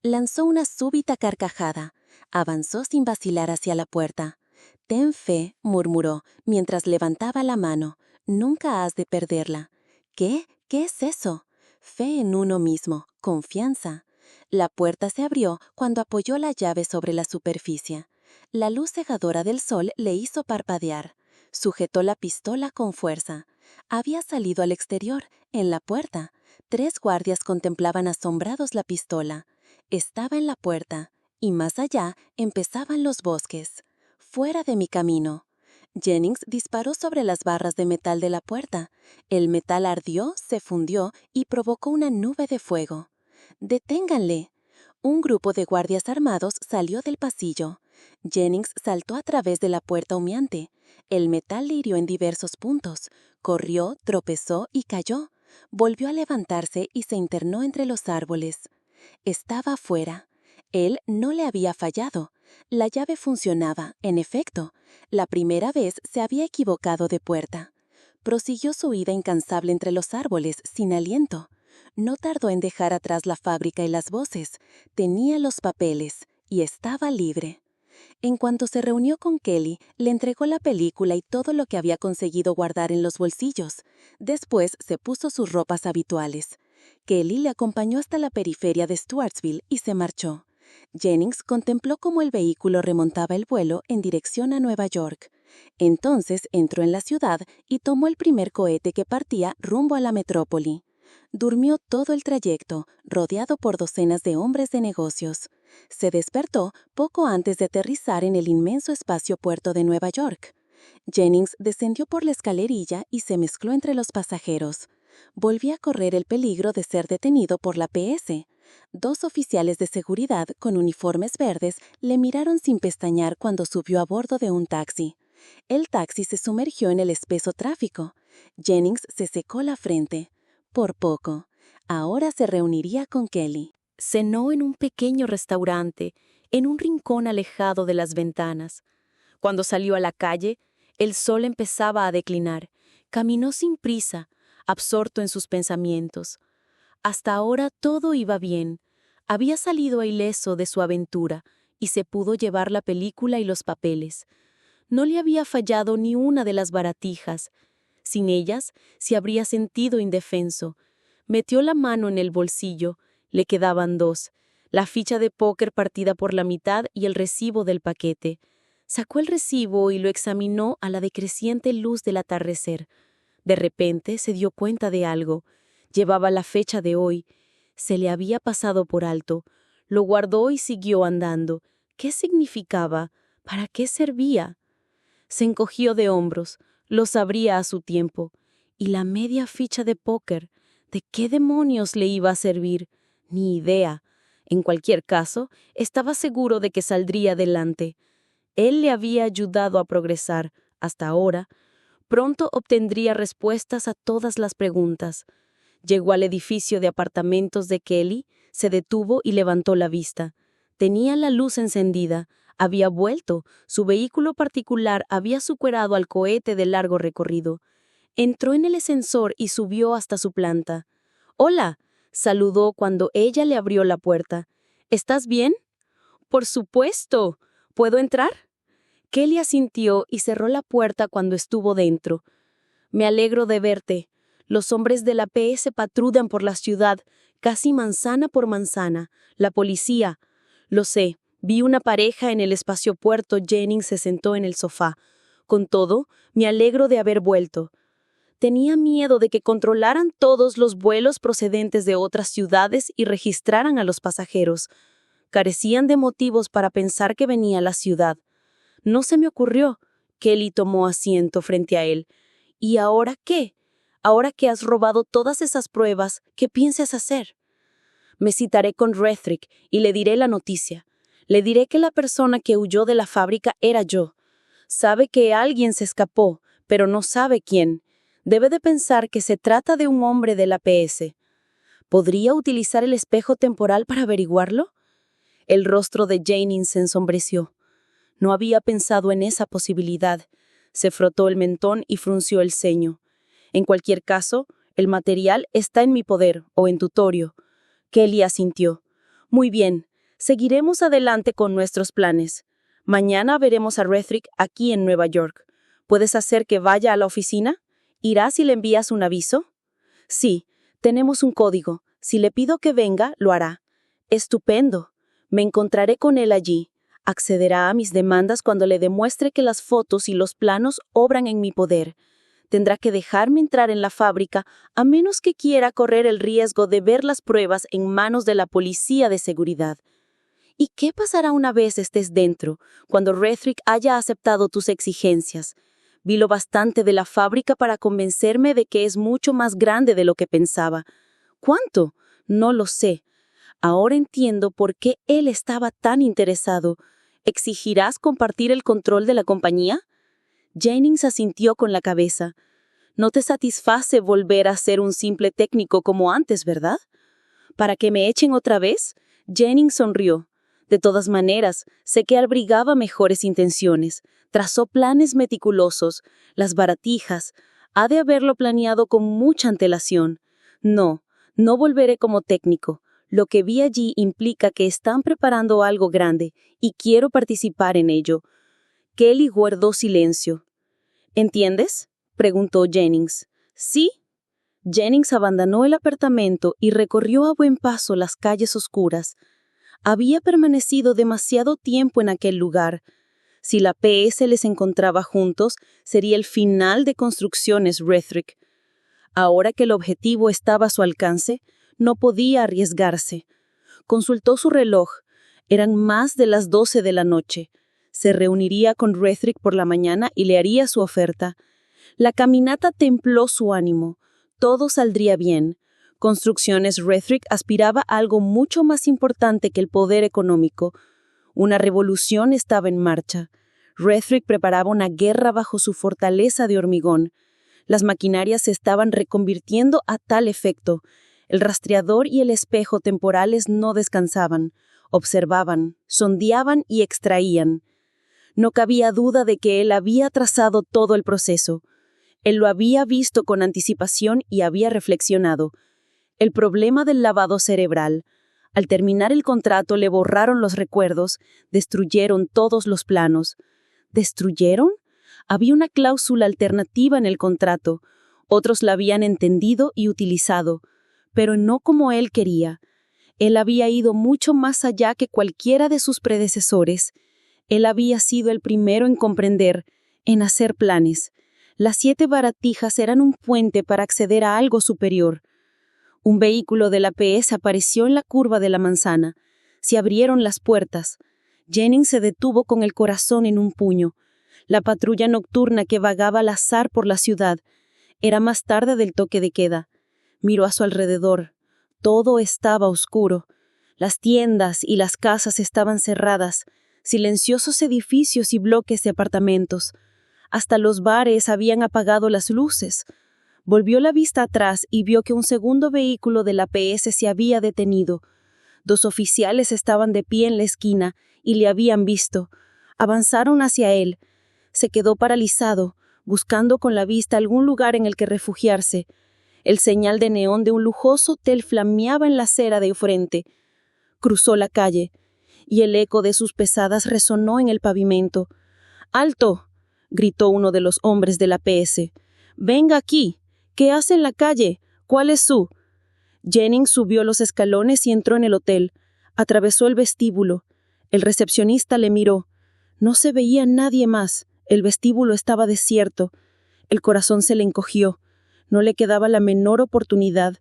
Lanzó una súbita carcajada. Avanzó sin vacilar hacia la puerta. «Ten fe», murmuró, mientras levantaba la mano. «Nunca has de perderla». «¿Qué? ¿Qué es eso?» «Fe en uno mismo, confianza». La puerta se abrió cuando apoyó la llave sobre la superficie. La luz cegadora del sol le hizo parpadear. Sujetó la pistola con fuerza. Había salido al exterior, en la puerta. 3 guardias contemplaban asombrados la pistola. Estaba en la puerta, y más allá empezaban los bosques. «Fuera de mi camino». Jennings disparó sobre las barras de metal de la puerta. El metal ardió, se fundió y provocó una nube de fuego. «¡Deténganle!». Un grupo de guardias armados salió del pasillo. Jennings saltó a través de la puerta humeante. El metal le hirió en diversos puntos. Corrió, tropezó y cayó. Volvió a levantarse y se internó entre los árboles. Estaba afuera. Él no le había fallado. La llave funcionaba, en efecto. La primera vez se había equivocado de puerta. Prosiguió su huida incansable entre los árboles, sin aliento. No tardó en dejar atrás la fábrica y las voces. Tenía los papeles y estaba libre. En cuanto se reunió con Kelly, le entregó la película y todo lo que había conseguido guardar en los bolsillos. Después se puso sus ropas habituales. Kelly le acompañó hasta la periferia de Stuartsville y se marchó. Jennings contempló cómo el vehículo remontaba el vuelo en dirección a Nueva York. Entonces entró en la ciudad y tomó el primer cohete que partía rumbo a la metrópoli. Durmió todo el trayecto, rodeado por docenas de hombres de negocios. Se despertó poco antes de aterrizar en el inmenso espacio puerto de Nueva York. Jennings descendió por la escalerilla y se mezcló entre los pasajeros. Volvía a correr el peligro de ser detenido por la PS. 2 oficiales de seguridad con uniformes verdes le miraron sin pestañear cuando subió a bordo de un taxi. El taxi se sumergió en el espeso tráfico. Jennings se secó la frente. Por poco. Ahora se reuniría con Kelly. Cenó en un pequeño restaurante, en un rincón alejado de las ventanas. Cuando salió a la calle, el sol empezaba a declinar. Caminó sin prisa, absorto en sus pensamientos. Hasta ahora todo iba bien. Había salido ileso de su aventura y se pudo llevar la película y los papeles. No le había fallado ni una de las baratijas. Sin ellas, se habría sentido indefenso. Metió la mano en el bolsillo. Le quedaban 2, la ficha de póker partida por la mitad y el recibo del paquete. Sacó el recibo y lo examinó a la decreciente luz del atardecer. De repente se dio cuenta de algo. Llevaba la fecha de hoy. Se le había pasado por alto. Lo guardó y siguió andando. ¿Qué significaba? ¿Para qué servía? Se encogió de hombros. Lo sabría a su tiempo. ¿Y la media ficha de póker? ¿De qué demonios le iba a servir? Ni idea. En cualquier caso, estaba seguro de que saldría adelante. Él le había ayudado a progresar, hasta ahora. Pronto obtendría respuestas a todas las preguntas. Llegó al edificio de apartamentos de Kelly, se detuvo y levantó la vista. Tenía la luz encendida. Había vuelto. Su vehículo particular había superado al cohete de largo recorrido. Entró en el ascensor y subió hasta su planta. «Hola», saludó cuando ella le abrió la puerta. «¿Estás bien?». Por supuesto. ¿Puedo entrar? Kelly asintió y cerró la puerta cuando estuvo dentro. Me alegro de verte. Los hombres de la PS patrullan por la ciudad, casi manzana por manzana. La policía. Lo sé. Vi una pareja en el espaciopuerto. Jennings se sentó en el sofá. Con todo, me alegro de haber vuelto. Tenía miedo de que controlaran todos los vuelos procedentes de otras ciudades y registraran a los pasajeros. Carecían de motivos para pensar que venía a la ciudad. No se me ocurrió. Kelly tomó asiento frente a él. ¿Y ahora qué? Ahora que has robado todas esas pruebas, ¿qué piensas hacer? Me citaré con Rethrick y le diré la noticia. Le diré que la persona que huyó de la fábrica era yo. Sabe que alguien se escapó, pero no sabe quién. Debe de pensar que se trata de un hombre de la PS. ¿Podría utilizar el espejo temporal para averiguarlo? El rostro de Jennings se ensombreció. No había pensado en esa posibilidad. Se frotó el mentón y frunció el ceño. En cualquier caso, el material está en mi poder o en tutorio. Kelly asintió. Muy bien, seguiremos adelante con nuestros planes. Mañana veremos a Rethrick aquí en Nueva York. ¿Puedes hacer que vaya a la oficina? ¿Irás si le envías un aviso? Sí, tenemos un código. Si le pido que venga, lo hará. Estupendo. Me encontraré con él allí. Accederá a mis demandas cuando le demuestre que las fotos y los planos obran en mi poder. Tendrá que dejarme entrar en la fábrica a menos que quiera correr el riesgo de ver las pruebas en manos de la policía de seguridad. ¿Y qué pasará una vez estés dentro, cuando Rethrick haya aceptado tus exigencias? Vi lo bastante de la fábrica para convencerme de que es mucho más grande de lo que pensaba. ¿Cuánto? No lo sé. Ahora entiendo por qué él estaba tan interesado. ¿Exigirás compartir el control de la compañía? Jennings asintió con la cabeza. No te satisface volver a ser un simple técnico como antes, ¿verdad? ¿Para que me echen otra vez? Jennings sonrió. De todas maneras, sé que abrigaba mejores intenciones. Trazó planes meticulosos, las baratijas. Ha de haberlo planeado con mucha antelación. No volveré como técnico. Lo que vi allí implica que están preparando algo grande y quiero participar en ello. Kelly guardó silencio. ¿Entiendes?, preguntó Jennings. ¿Sí? Jennings abandonó el apartamento y recorrió a buen paso las calles oscuras. Había permanecido demasiado tiempo en aquel lugar. Si la PS les encontraba juntos, sería el final de Construcciones Rethrick. Ahora que el objetivo estaba a su alcance, no podía arriesgarse. Consultó su reloj. Eran más de las 12 de la noche. Se reuniría con Rethrick por la mañana y le haría su oferta. La caminata templó su ánimo. Todo saldría bien. Construcciones Rethrick aspiraba a algo mucho más importante que el poder económico. Una revolución estaba en marcha. Rethrick preparaba una guerra bajo su fortaleza de hormigón. Las maquinarias se estaban reconvirtiendo a tal efecto. El rastreador y el espejo temporales no descansaban. Observaban, sondeaban y extraían. No cabía duda de que él había trazado todo el proceso. Él lo había visto con anticipación y había reflexionado. El problema del lavado cerebral. Al terminar el contrato le borraron los recuerdos, destruyeron todos los planos. ¿Destruyeron? Había una cláusula alternativa en el contrato. Otros la habían entendido y utilizado, pero no como él quería. Él había ido mucho más allá que cualquiera de sus predecesores. Él había sido el primero en comprender, en hacer planes. Las 7 baratijas eran un puente para acceder a algo superior. Un vehículo de la PS apareció en la curva de la manzana. Se abrieron las puertas. Jennings se detuvo con el corazón en un puño. La patrulla nocturna que vagaba al azar por la ciudad. Era más tarde del toque de queda. Miró a su alrededor. Todo estaba oscuro. Las tiendas y las casas estaban cerradas. Silenciosos edificios y bloques de apartamentos. Hasta los bares habían apagado las luces. Volvió la vista atrás y vio que un segundo vehículo de la PS se había detenido. 2 oficiales estaban de pie en la esquina y le habían visto. Avanzaron hacia él. Se quedó paralizado, buscando con la vista algún lugar en el que refugiarse. El señal de neón de un lujoso hotel flameaba en la acera de frente. Cruzó la calle. y el eco de sus pesadas resonó en el pavimento. ¡Alto!, gritó uno de los hombres de la PS. «Venga aquí. ¿Qué hace en la calle? ¿Cuál es su...?» Jennings subió los escalones y entró en el hotel. Atravesó el vestíbulo. El recepcionista le miró. No se veía nadie más. El vestíbulo estaba desierto. El corazón se le encogió. No le quedaba la menor oportunidad.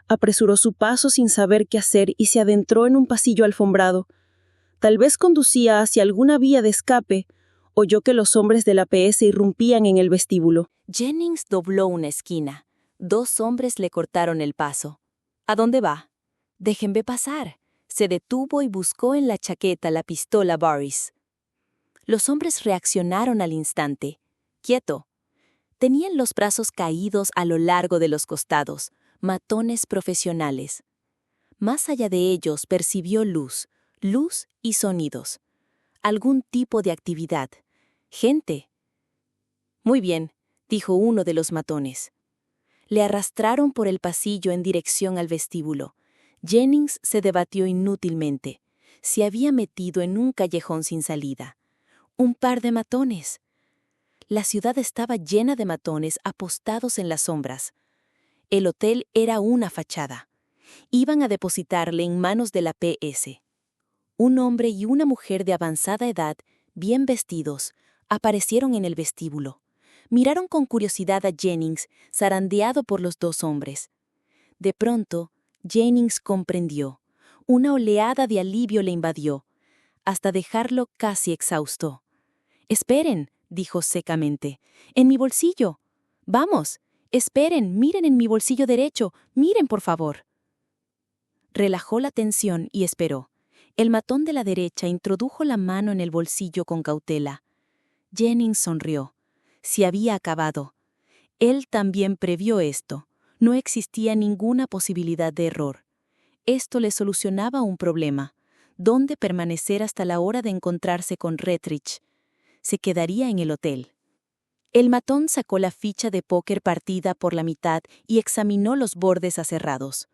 Apresuró su paso sin saber qué hacer y se adentró en un pasillo alfombrado. Tal vez conducía hacia alguna vía de escape. Oyó que los hombres de la PS irrumpían en el vestíbulo. Jennings dobló una esquina. 2 hombres le cortaron el paso. ¿A dónde va? Déjenme pasar. Se detuvo y buscó en la chaqueta la pistola Boris. Los hombres reaccionaron al instante. Quieto. Tenían los brazos caídos a lo largo de los costados, matones profesionales. Más allá de ellos percibió luz y sonidos. Algún tipo de actividad. Gente. Muy bien, dijo uno de los matones. Le arrastraron por el pasillo en dirección al vestíbulo. Jennings se debatió inútilmente. Se había metido en un callejón sin salida. Un par de matones. La ciudad estaba llena de matones apostados en las sombras. El hotel era una fachada. Iban a depositarle en manos de la PS. Un hombre y una mujer de avanzada edad, bien vestidos, aparecieron en el vestíbulo. Miraron con curiosidad a Jennings, zarandeado por los 2 hombres. De pronto, Jennings comprendió. Una oleada de alivio le invadió, hasta dejarlo casi exhausto. «Esperen», dijo secamente. «En mi bolsillo. Vamos, esperen, miren en mi bolsillo derecho, miren por favor». Relajó la tensión y esperó. El matón de la derecha introdujo la mano en el bolsillo con cautela. Jennings sonrió. Se había acabado. Él también previó esto. No existía ninguna posibilidad de error. Esto le solucionaba un problema. ¿Dónde permanecer hasta la hora de encontrarse con Rethridge? Se quedaría en el hotel. El matón sacó la ficha de póker partida por la mitad y examinó los bordes aserrados.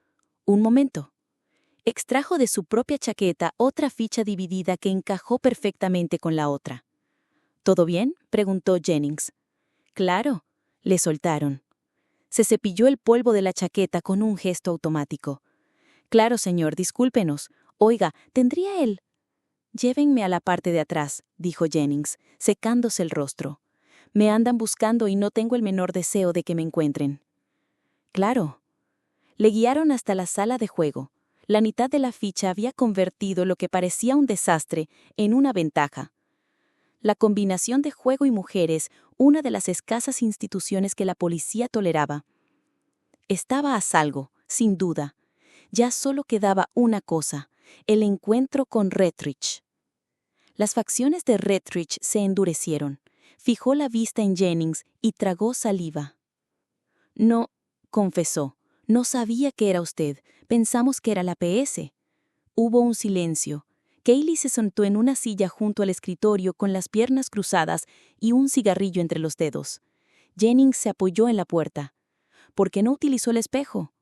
Un momento. Extrajo de su propia chaqueta otra ficha dividida que encajó perfectamente con la otra. ¿Todo bien?, preguntó Jennings. Claro, le soltaron. Se cepilló el polvo de la chaqueta con un gesto automático. Claro, señor, discúlpenos. Oiga, ¿tendría él? Llévenme a la parte de atrás, dijo Jennings, secándose el rostro. Me andan buscando y no tengo el menor deseo de que me encuentren. Claro. Le guiaron hasta la sala de juego. La mitad de la ficha había convertido lo que parecía un desastre en una ventaja. La combinación de juego y mujeres, una de las escasas instituciones que la policía toleraba. Estaba a salvo, sin duda. Ya solo quedaba una cosa, el encuentro con Rethridge. Las facciones de Rethridge se endurecieron. Fijó la vista en Jennings y tragó saliva. No, confesó, no sabía que era usted. Pensamos que era la PS. Hubo un silencio. Kaylee se sentó en una silla junto al escritorio con las piernas cruzadas y un cigarrillo entre los dedos. Jennings se apoyó en la puerta. ¿Por qué no utilizó el espejo?,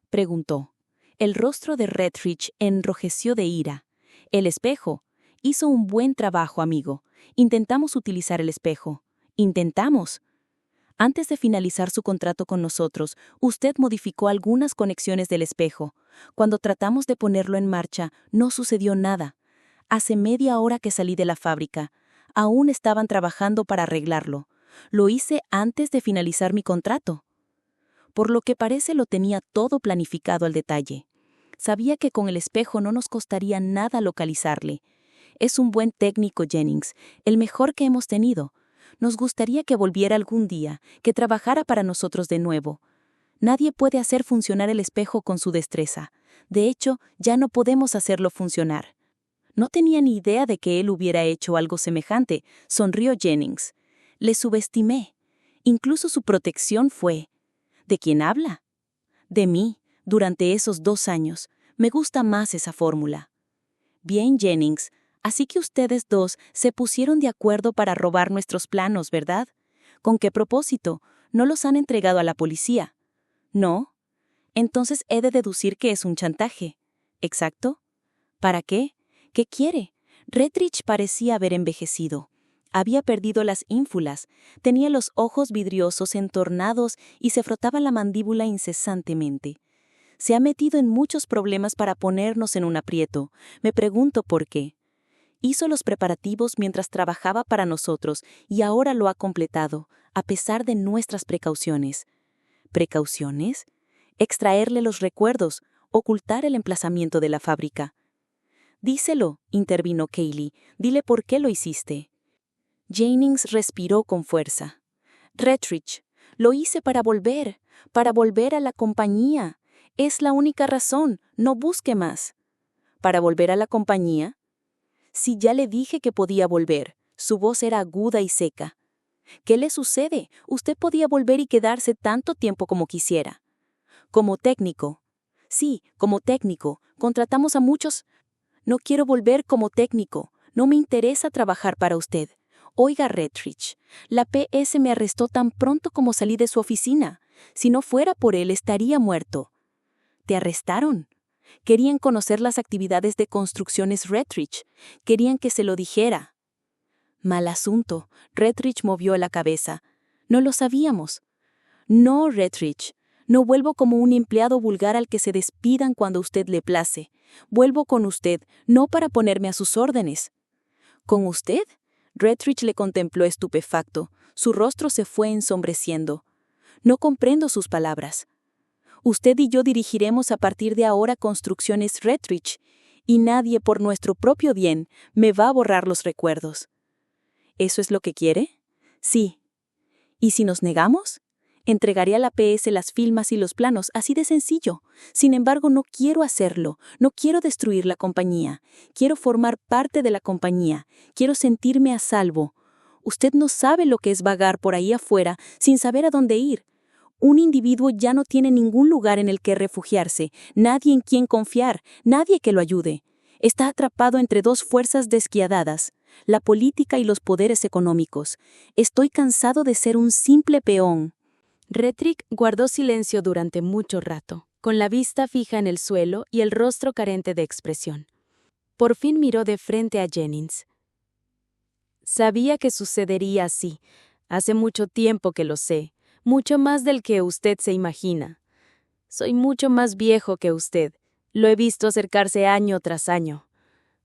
preguntó. El rostro de Rethridge enrojeció de ira. El espejo. Hizo un buen trabajo, amigo. Intentamos utilizar el espejo. Intentamos. Antes de finalizar su contrato con nosotros, usted modificó algunas conexiones del espejo. Cuando tratamos de ponerlo en marcha, no sucedió nada. Hace media hora que salí de la fábrica. Aún estaban trabajando para arreglarlo. Lo hice antes de finalizar mi contrato. Por lo que parece lo tenía todo planificado al detalle. Sabía que con el espejo no nos costaría nada localizarle. Es un buen técnico, Jennings, el mejor que hemos tenido. Nos gustaría que volviera algún día, que trabajara para nosotros de nuevo. Nadie puede hacer funcionar el espejo con su destreza. De hecho, ya no podemos hacerlo funcionar. No tenía ni idea de que él hubiera hecho algo semejante, sonrió Jennings. Le subestimé. Incluso su protección fue... ¿De quién habla? De mí, durante esos 2 años. Me gusta más esa fórmula. Bien, Jennings. Así que ustedes 2 se pusieron de acuerdo para robar nuestros planos, ¿verdad? ¿Con qué propósito? ¿No los han entregado a la policía? ¿No? Entonces he de deducir que es un chantaje. ¿Exacto? ¿Para qué? ¿Qué quiere? Retrich parecía haber envejecido. Había perdido las ínfulas, tenía los ojos vidriosos entornados y se frotaba la mandíbula incesantemente. Se ha metido en muchos problemas para ponernos en un aprieto. Me pregunto por qué. Hizo los preparativos mientras trabajaba para nosotros y ahora lo ha completado, a pesar de nuestras precauciones. ¿Precauciones? Extraerle los recuerdos, ocultar el emplazamiento de la fábrica. Díselo, intervino Kaylee. Dile por qué lo hiciste. Jennings respiró con fuerza. Retrich, lo hice para volver a la compañía. Es la única razón, no busque más. ¿Para volver a la compañía? Si ya le dije que podía volver, su voz era aguda y seca. ¿Qué le sucede? Usted podía volver y quedarse tanto tiempo como quisiera. Como técnico. Sí, como técnico. Contratamos a muchos. No quiero volver como técnico. No me interesa trabajar para usted. Oiga, Retrich, la PS me arrestó tan pronto como salí de su oficina. Si no fuera por él, estaría muerto. ¿Te arrestaron? Querían conocer las actividades de construcciones Retrich. Querían que se lo dijera. Mal asunto. Retrich movió la cabeza. No lo sabíamos. No, Retrich. No vuelvo como un empleado vulgar al que se despidan cuando usted le place. Vuelvo con usted, no para ponerme a sus órdenes. ¿Con usted? Retrich le contempló estupefacto. Su rostro se fue ensombreciendo. No comprendo sus palabras. Usted y yo dirigiremos a partir de ahora construcciones Retrich, y nadie, por nuestro propio bien, me va a borrar los recuerdos. ¿Eso es lo que quiere? Sí. ¿Y si nos negamos? Entregaré a la PS las filmas y los planos, así de sencillo. Sin embargo, no quiero hacerlo. No quiero destruir la compañía. Quiero formar parte de la compañía. Quiero sentirme a salvo. Usted no sabe lo que es vagar por ahí afuera sin saber a dónde ir. Un individuo ya no tiene ningún lugar en el que refugiarse, nadie en quien confiar, nadie que lo ayude. Está atrapado entre dos fuerzas despiadadas, la política y los poderes económicos. Estoy cansado de ser un simple peón. Retrich guardó silencio durante mucho rato, con la vista fija en el suelo y el rostro carente de expresión. Por fin miró de frente a Jennings. Sabía que sucedería así. Hace mucho tiempo que lo sé, mucho más del que usted se imagina. Soy mucho más viejo que usted. Lo he visto acercarse año tras año.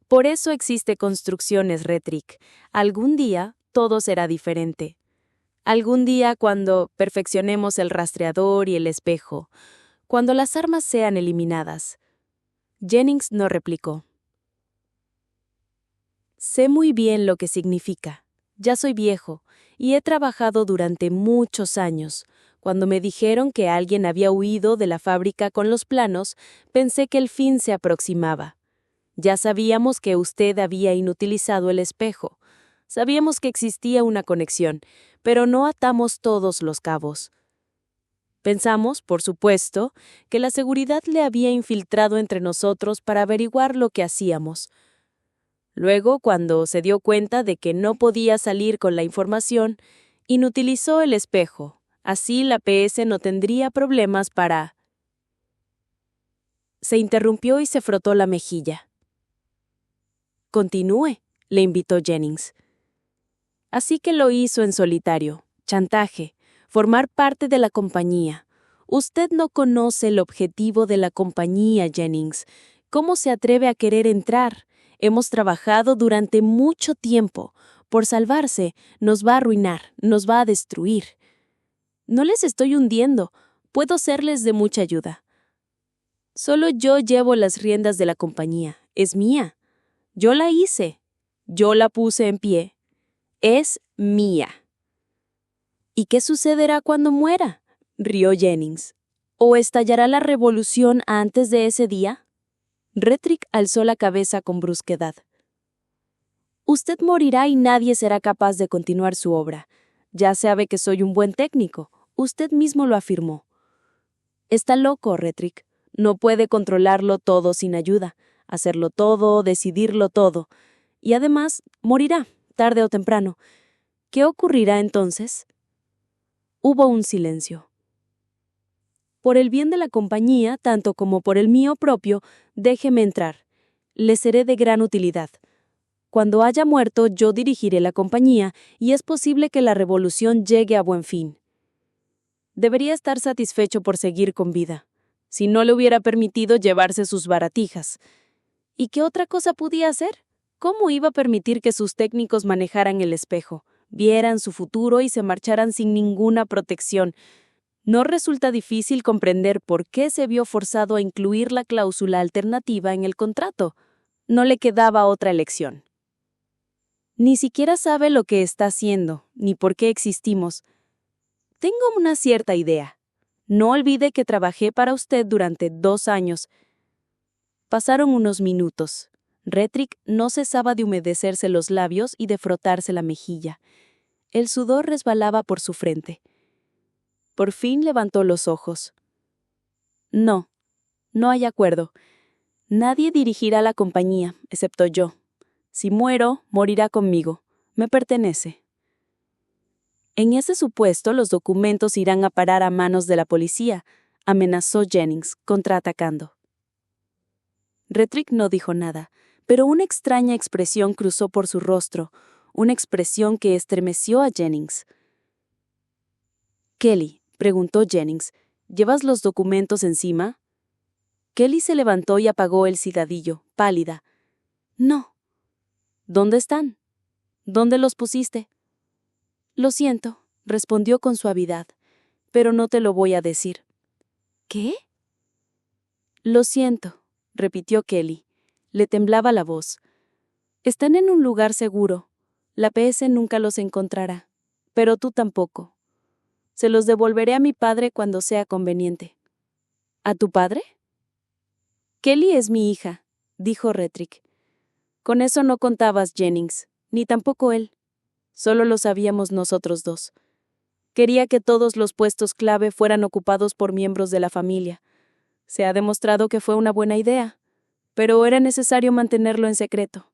Por eso existe Construcciones Retrich. Algún día todo será diferente. Algún día, cuando perfeccionemos el rastreador y el espejo, cuando las armas sean eliminadas. Jennings no replicó. Sé muy bien lo que significa. Ya soy viejo y he trabajado durante muchos años. Cuando me dijeron que alguien había huido de la fábrica con los planos, pensé que el fin se aproximaba. Ya sabíamos que usted había inutilizado el espejo. Sabíamos que existía una conexión, pero no atamos todos los cabos. Pensamos, por supuesto, que la seguridad le había infiltrado entre nosotros para averiguar lo que hacíamos. Luego, cuando se dio cuenta de que no podía salir con la información, inutilizó el espejo. Así la PS no tendría problemas para... Se interrumpió y se frotó la mejilla. Continúe, le invitó Jennings. Así que lo hizo en solitario, chantaje, formar parte de la compañía. Usted no conoce el objetivo de la compañía, Jennings. ¿Cómo se atreve a querer entrar? Hemos trabajado durante mucho tiempo. Por salvarse, nos va a arruinar, nos va a destruir. No les estoy hundiendo. Puedo serles de mucha ayuda. Solo yo llevo las riendas de la compañía. Es mía. Yo la hice. Yo la puse en pie. Es mía. ¿Y qué sucederá cuando muera?, rió Jennings. ¿O estallará la revolución antes de ese día? Retrich alzó la cabeza con brusquedad. Usted morirá y nadie será capaz de continuar su obra. Ya sabe que soy un buen técnico. Usted mismo lo afirmó. Está loco, Retrich. No puede controlarlo todo sin ayuda, hacerlo todo, decidirlo todo. Y además, morirá, tarde o temprano. ¿Qué ocurrirá entonces? Hubo un silencio. Por el bien de la compañía, tanto como por el mío propio, déjeme entrar. Le seré de gran utilidad. Cuando haya muerto, yo dirigiré la compañía y es posible que la revolución llegue a buen fin. Debería estar satisfecho por seguir con vida, si no le hubiera permitido llevarse sus baratijas. ¿Y qué otra cosa podía hacer? ¿Cómo iba a permitir que sus técnicos manejaran el espejo, vieran su futuro y se marcharan sin ninguna protección? No resulta difícil comprender por qué se vio forzado a incluir la cláusula alternativa en el contrato. No le quedaba otra elección. Ni siquiera sabe lo que está haciendo, ni por qué existimos. Tengo una cierta idea. No olvide que trabajé para usted durante 2 años. Pasaron unos minutos. Redrick no cesaba de humedecerse los labios y de frotarse la mejilla. El sudor resbalaba por su frente. Por fin levantó los ojos. No hay acuerdo. Nadie dirigirá la compañía, excepto yo. Si muero, morirá conmigo. Me pertenece. En ese supuesto, los documentos irán a parar a manos de la policía, amenazó Jennings, contraatacando. Redrick no dijo nada, pero una extraña expresión cruzó por su rostro, una expresión que estremeció a Jennings. «Kelly», preguntó Jennings, «¿llevas los documentos encima?» Kelly se levantó y apagó el cigarrillo, pálida. «No». «¿Dónde están? ¿Dónde los pusiste?» «Lo siento», respondió con suavidad, «pero no te lo voy a decir». «¿Qué?» «Lo siento», repitió Kelly. Le temblaba la voz. «Están en un lugar seguro. La PS nunca los encontrará, pero tú tampoco. Se los devolveré a mi padre cuando sea conveniente». «¿A tu padre?» «Kelly es mi hija», dijo Redrick. «Con eso no contabas, Jennings, ni tampoco él. Solo lo sabíamos nosotros dos. Quería que todos los puestos clave fueran ocupados por miembros de la familia. Se ha demostrado que fue una buena idea, pero era necesario mantenerlo en secreto.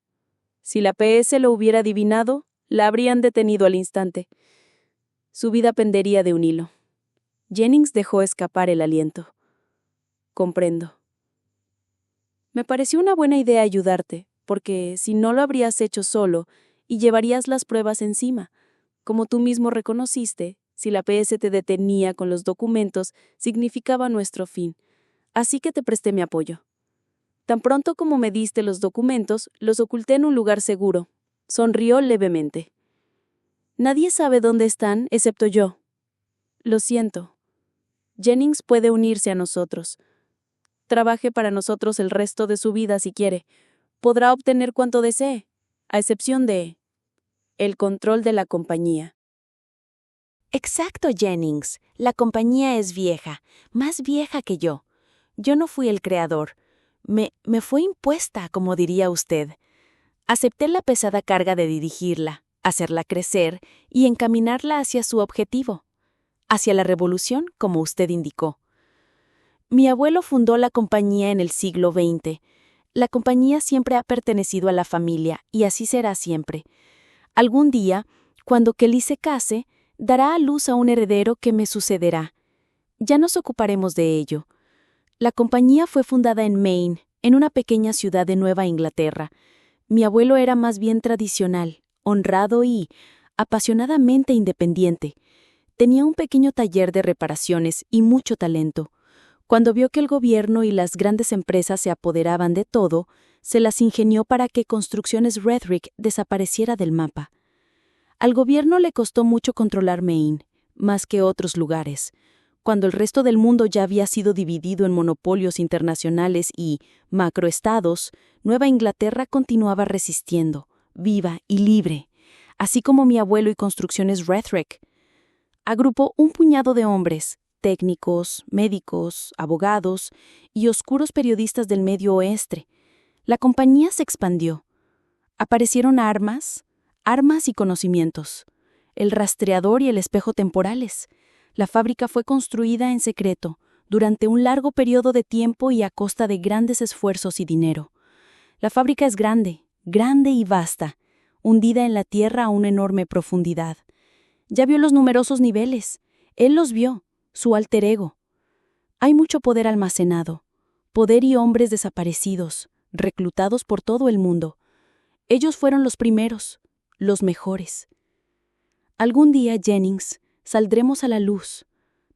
Si la PS lo hubiera adivinado, la habrían detenido al instante. Su vida pendería de un hilo». Jennings dejó escapar el aliento. «Comprendo. Me pareció una buena idea ayudarte, porque si no lo habrías hecho solo y llevarías las pruebas encima. Como tú mismo reconociste, si la PS te detenía con los documentos, significaba nuestro fin. Así que te presté mi apoyo. Tan pronto como me diste los documentos, los oculté en un lugar seguro». Sonrió levemente. «Nadie sabe dónde están, excepto yo». «Lo siento. Jennings puede unirse a nosotros. Trabaje para nosotros el resto de su vida si quiere. Podrá obtener cuanto desee, a excepción de el control de la compañía». Exacto, Jennings. La compañía es vieja, más vieja que yo. Yo no fui el creador. Me fue impuesta, como diría usted. Acepté la pesada carga de dirigirla, hacerla crecer y encaminarla hacia su objetivo, hacia la revolución, como usted indicó. Mi abuelo fundó la compañía en el siglo XX. La compañía siempre ha pertenecido a la familia y así será siempre. Algún día, cuando Kelly se case, dará a luz a un heredero que me sucederá. Ya nos ocuparemos de ello. La compañía fue fundada en Maine, en una pequeña ciudad de Nueva Inglaterra. Mi abuelo era más bien tradicional, honrado y apasionadamente independiente. Tenía un pequeño taller de reparaciones y mucho talento. Cuando vio que el gobierno y las grandes empresas se apoderaban de todo, se las ingenió para que Construcciones Redrick desapareciera del mapa. Al gobierno le costó mucho controlar Maine, más que otros lugares. Cuando el resto del mundo ya había sido dividido en monopolios internacionales y macroestados, Nueva Inglaterra continuaba resistiendo, viva y libre, así como mi abuelo y Construcciones Redrick. Agrupó un puñado de hombres, técnicos, médicos, abogados y oscuros periodistas del Medio Oeste. La compañía se expandió. Aparecieron armas y conocimientos, el rastreador y el espejo temporales. La fábrica fue construida en secreto, durante un largo periodo de tiempo y a costa de grandes esfuerzos y dinero. La fábrica es grande y vasta, hundida en la tierra a una enorme profundidad. Ya vio los numerosos niveles. Él los vio, su alter ego. Hay mucho poder almacenado, poder y hombres desaparecidos, reclutados por todo el mundo. Ellos fueron los primeros, los mejores. Algún día, Jennings, saldremos a la luz.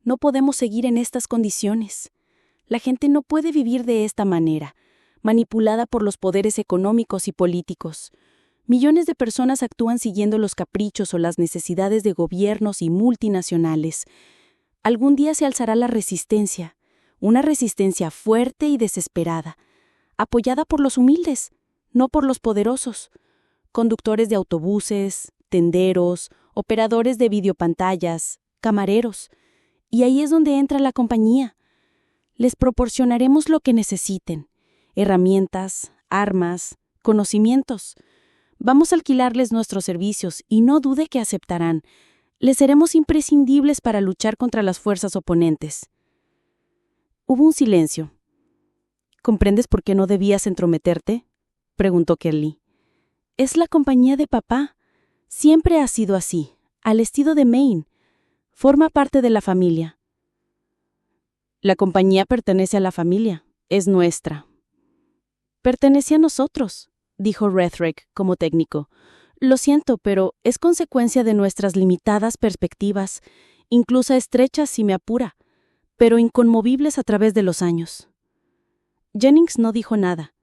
No podemos seguir en estas condiciones. La gente no puede vivir de esta manera, manipulada por los poderes económicos y políticos. Millones de personas actúan siguiendo los caprichos o las necesidades de gobiernos y multinacionales. Algún día se alzará la resistencia, una resistencia fuerte y desesperada, apoyada por los humildes, no por los poderosos. Conductores de autobuses, tenderos, operadores de videopantallas, camareros. Y ahí es donde entra la compañía. Les proporcionaremos lo que necesiten: herramientas, armas, conocimientos. Vamos a alquilarles nuestros servicios y no dude que aceptarán. Les seremos imprescindibles para luchar contra las fuerzas oponentes. Hubo un silencio. ¿Comprendes por qué no debías entrometerte?, preguntó Kelly. Es la compañía de papá. Siempre ha sido así, al estilo de Maine. Forma parte de la familia. La compañía pertenece a la familia. Es nuestra. Pertenece a nosotros, dijo Rethrick como técnico. Lo siento, pero es consecuencia de nuestras limitadas perspectivas, incluso estrechas si me apura, pero inconmovibles a través de los años. Jennings no dijo nada.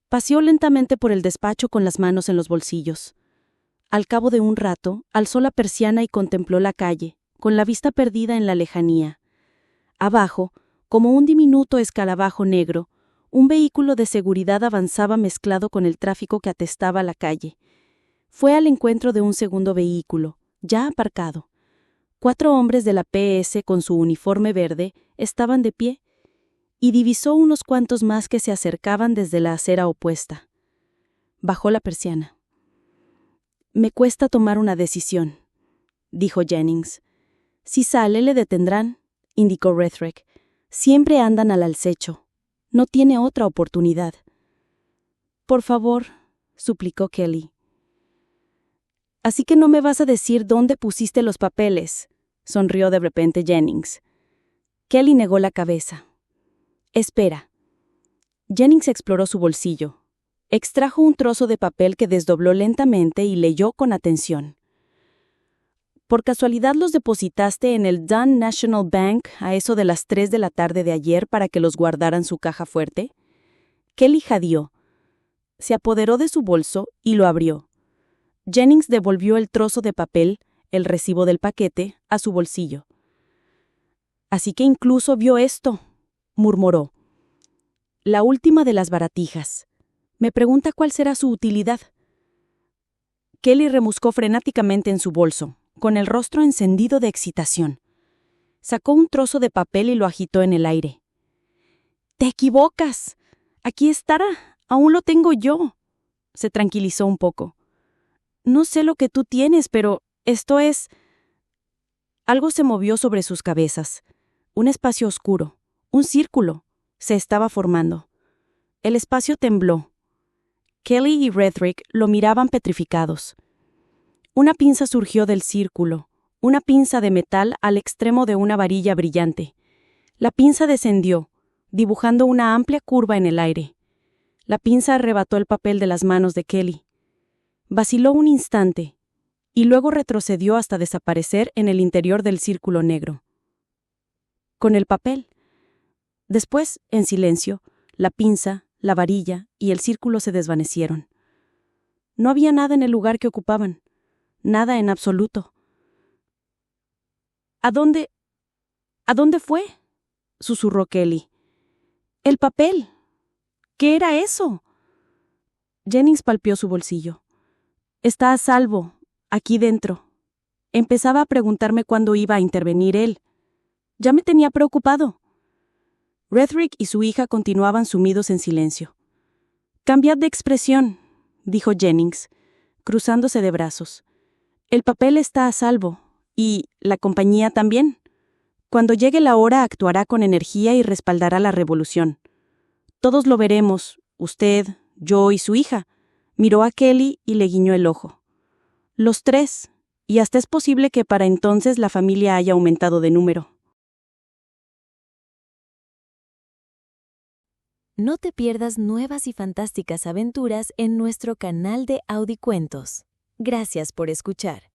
Paseó lentamente por el despacho con las manos en los bolsillos. Al cabo de un rato, alzó la persiana y contempló la calle, con la vista perdida en la lejanía. Abajo, como un diminuto escarabajo negro, un vehículo de seguridad avanzaba mezclado con el tráfico que atestaba la calle. Fue al encuentro de un segundo vehículo, ya aparcado. 4 hombres de la PS con su uniforme verde estaban de pie, y divisó unos cuantos más que se acercaban desde la acera opuesta. Bajó la persiana. Me cuesta tomar una decisión, dijo Jennings. Si sale, le detendrán, indicó Rethrick. Siempre andan al acecho. No tiene otra oportunidad. Por favor, suplicó Kelly. Así que no me vas a decir dónde pusiste los papeles, sonrió de repente Jennings. Kelly negó la cabeza. Espera. Jennings exploró su bolsillo. Extrajo un trozo de papel que desdobló lentamente y leyó con atención. ¿Por casualidad los depositaste en el Dunn National Bank a eso de las 3 de la tarde de ayer para que los guardaran su caja fuerte? Kelly jadeó. Se apoderó de su bolso y lo abrió. Jennings devolvió el trozo de papel, el recibo del paquete, a su bolsillo. Así que incluso vio esto, murmuró. La última de las baratijas. Me pregunta cuál será su utilidad. Kelly remuscó frenéticamente en su bolso, con el rostro encendido de excitación. Sacó un trozo de papel y lo agitó en el aire. ¡Te equivocas! Aquí estará. Aún lo tengo yo. Se tranquilizó un poco. No sé lo que tú tienes, pero esto es... Algo se movió sobre sus cabezas. Un espacio oscuro, un círculo, se estaba formando. El espacio tembló. Kelly y Rethrick lo miraban petrificados. Una pinza surgió del círculo, una pinza de metal al extremo de una varilla brillante. La pinza descendió, dibujando una amplia curva en el aire. La pinza arrebató el papel de las manos de Kelly. Vaciló un instante, y luego retrocedió hasta desaparecer en el interior del círculo negro. Con el papel. Después, en silencio, la pinza, la varilla y el círculo se desvanecieron. No había nada en el lugar que ocupaban. Nada en absoluto. ¿A dónde fue?, susurró Kelly. ¡El papel! ¿Qué era eso? Jennings palpeó su bolsillo. Está a salvo, aquí dentro. Empezaba a preguntarme cuándo iba a intervenir él. Ya me tenía preocupado. Rethrick y su hija continuaban sumidos en silencio. Cambiad de expresión, dijo Jennings, cruzándose de brazos. El papel está a salvo, y la compañía también. Cuando llegue la hora actuará con energía y respaldará la revolución. Todos lo veremos, usted, yo y su hija. Miró a Kelly y le guiñó el ojo. Los 3, y hasta es posible que para entonces la familia haya aumentado de número. No te pierdas nuevas y fantásticas aventuras en nuestro canal de Audicuentos. Gracias por escuchar.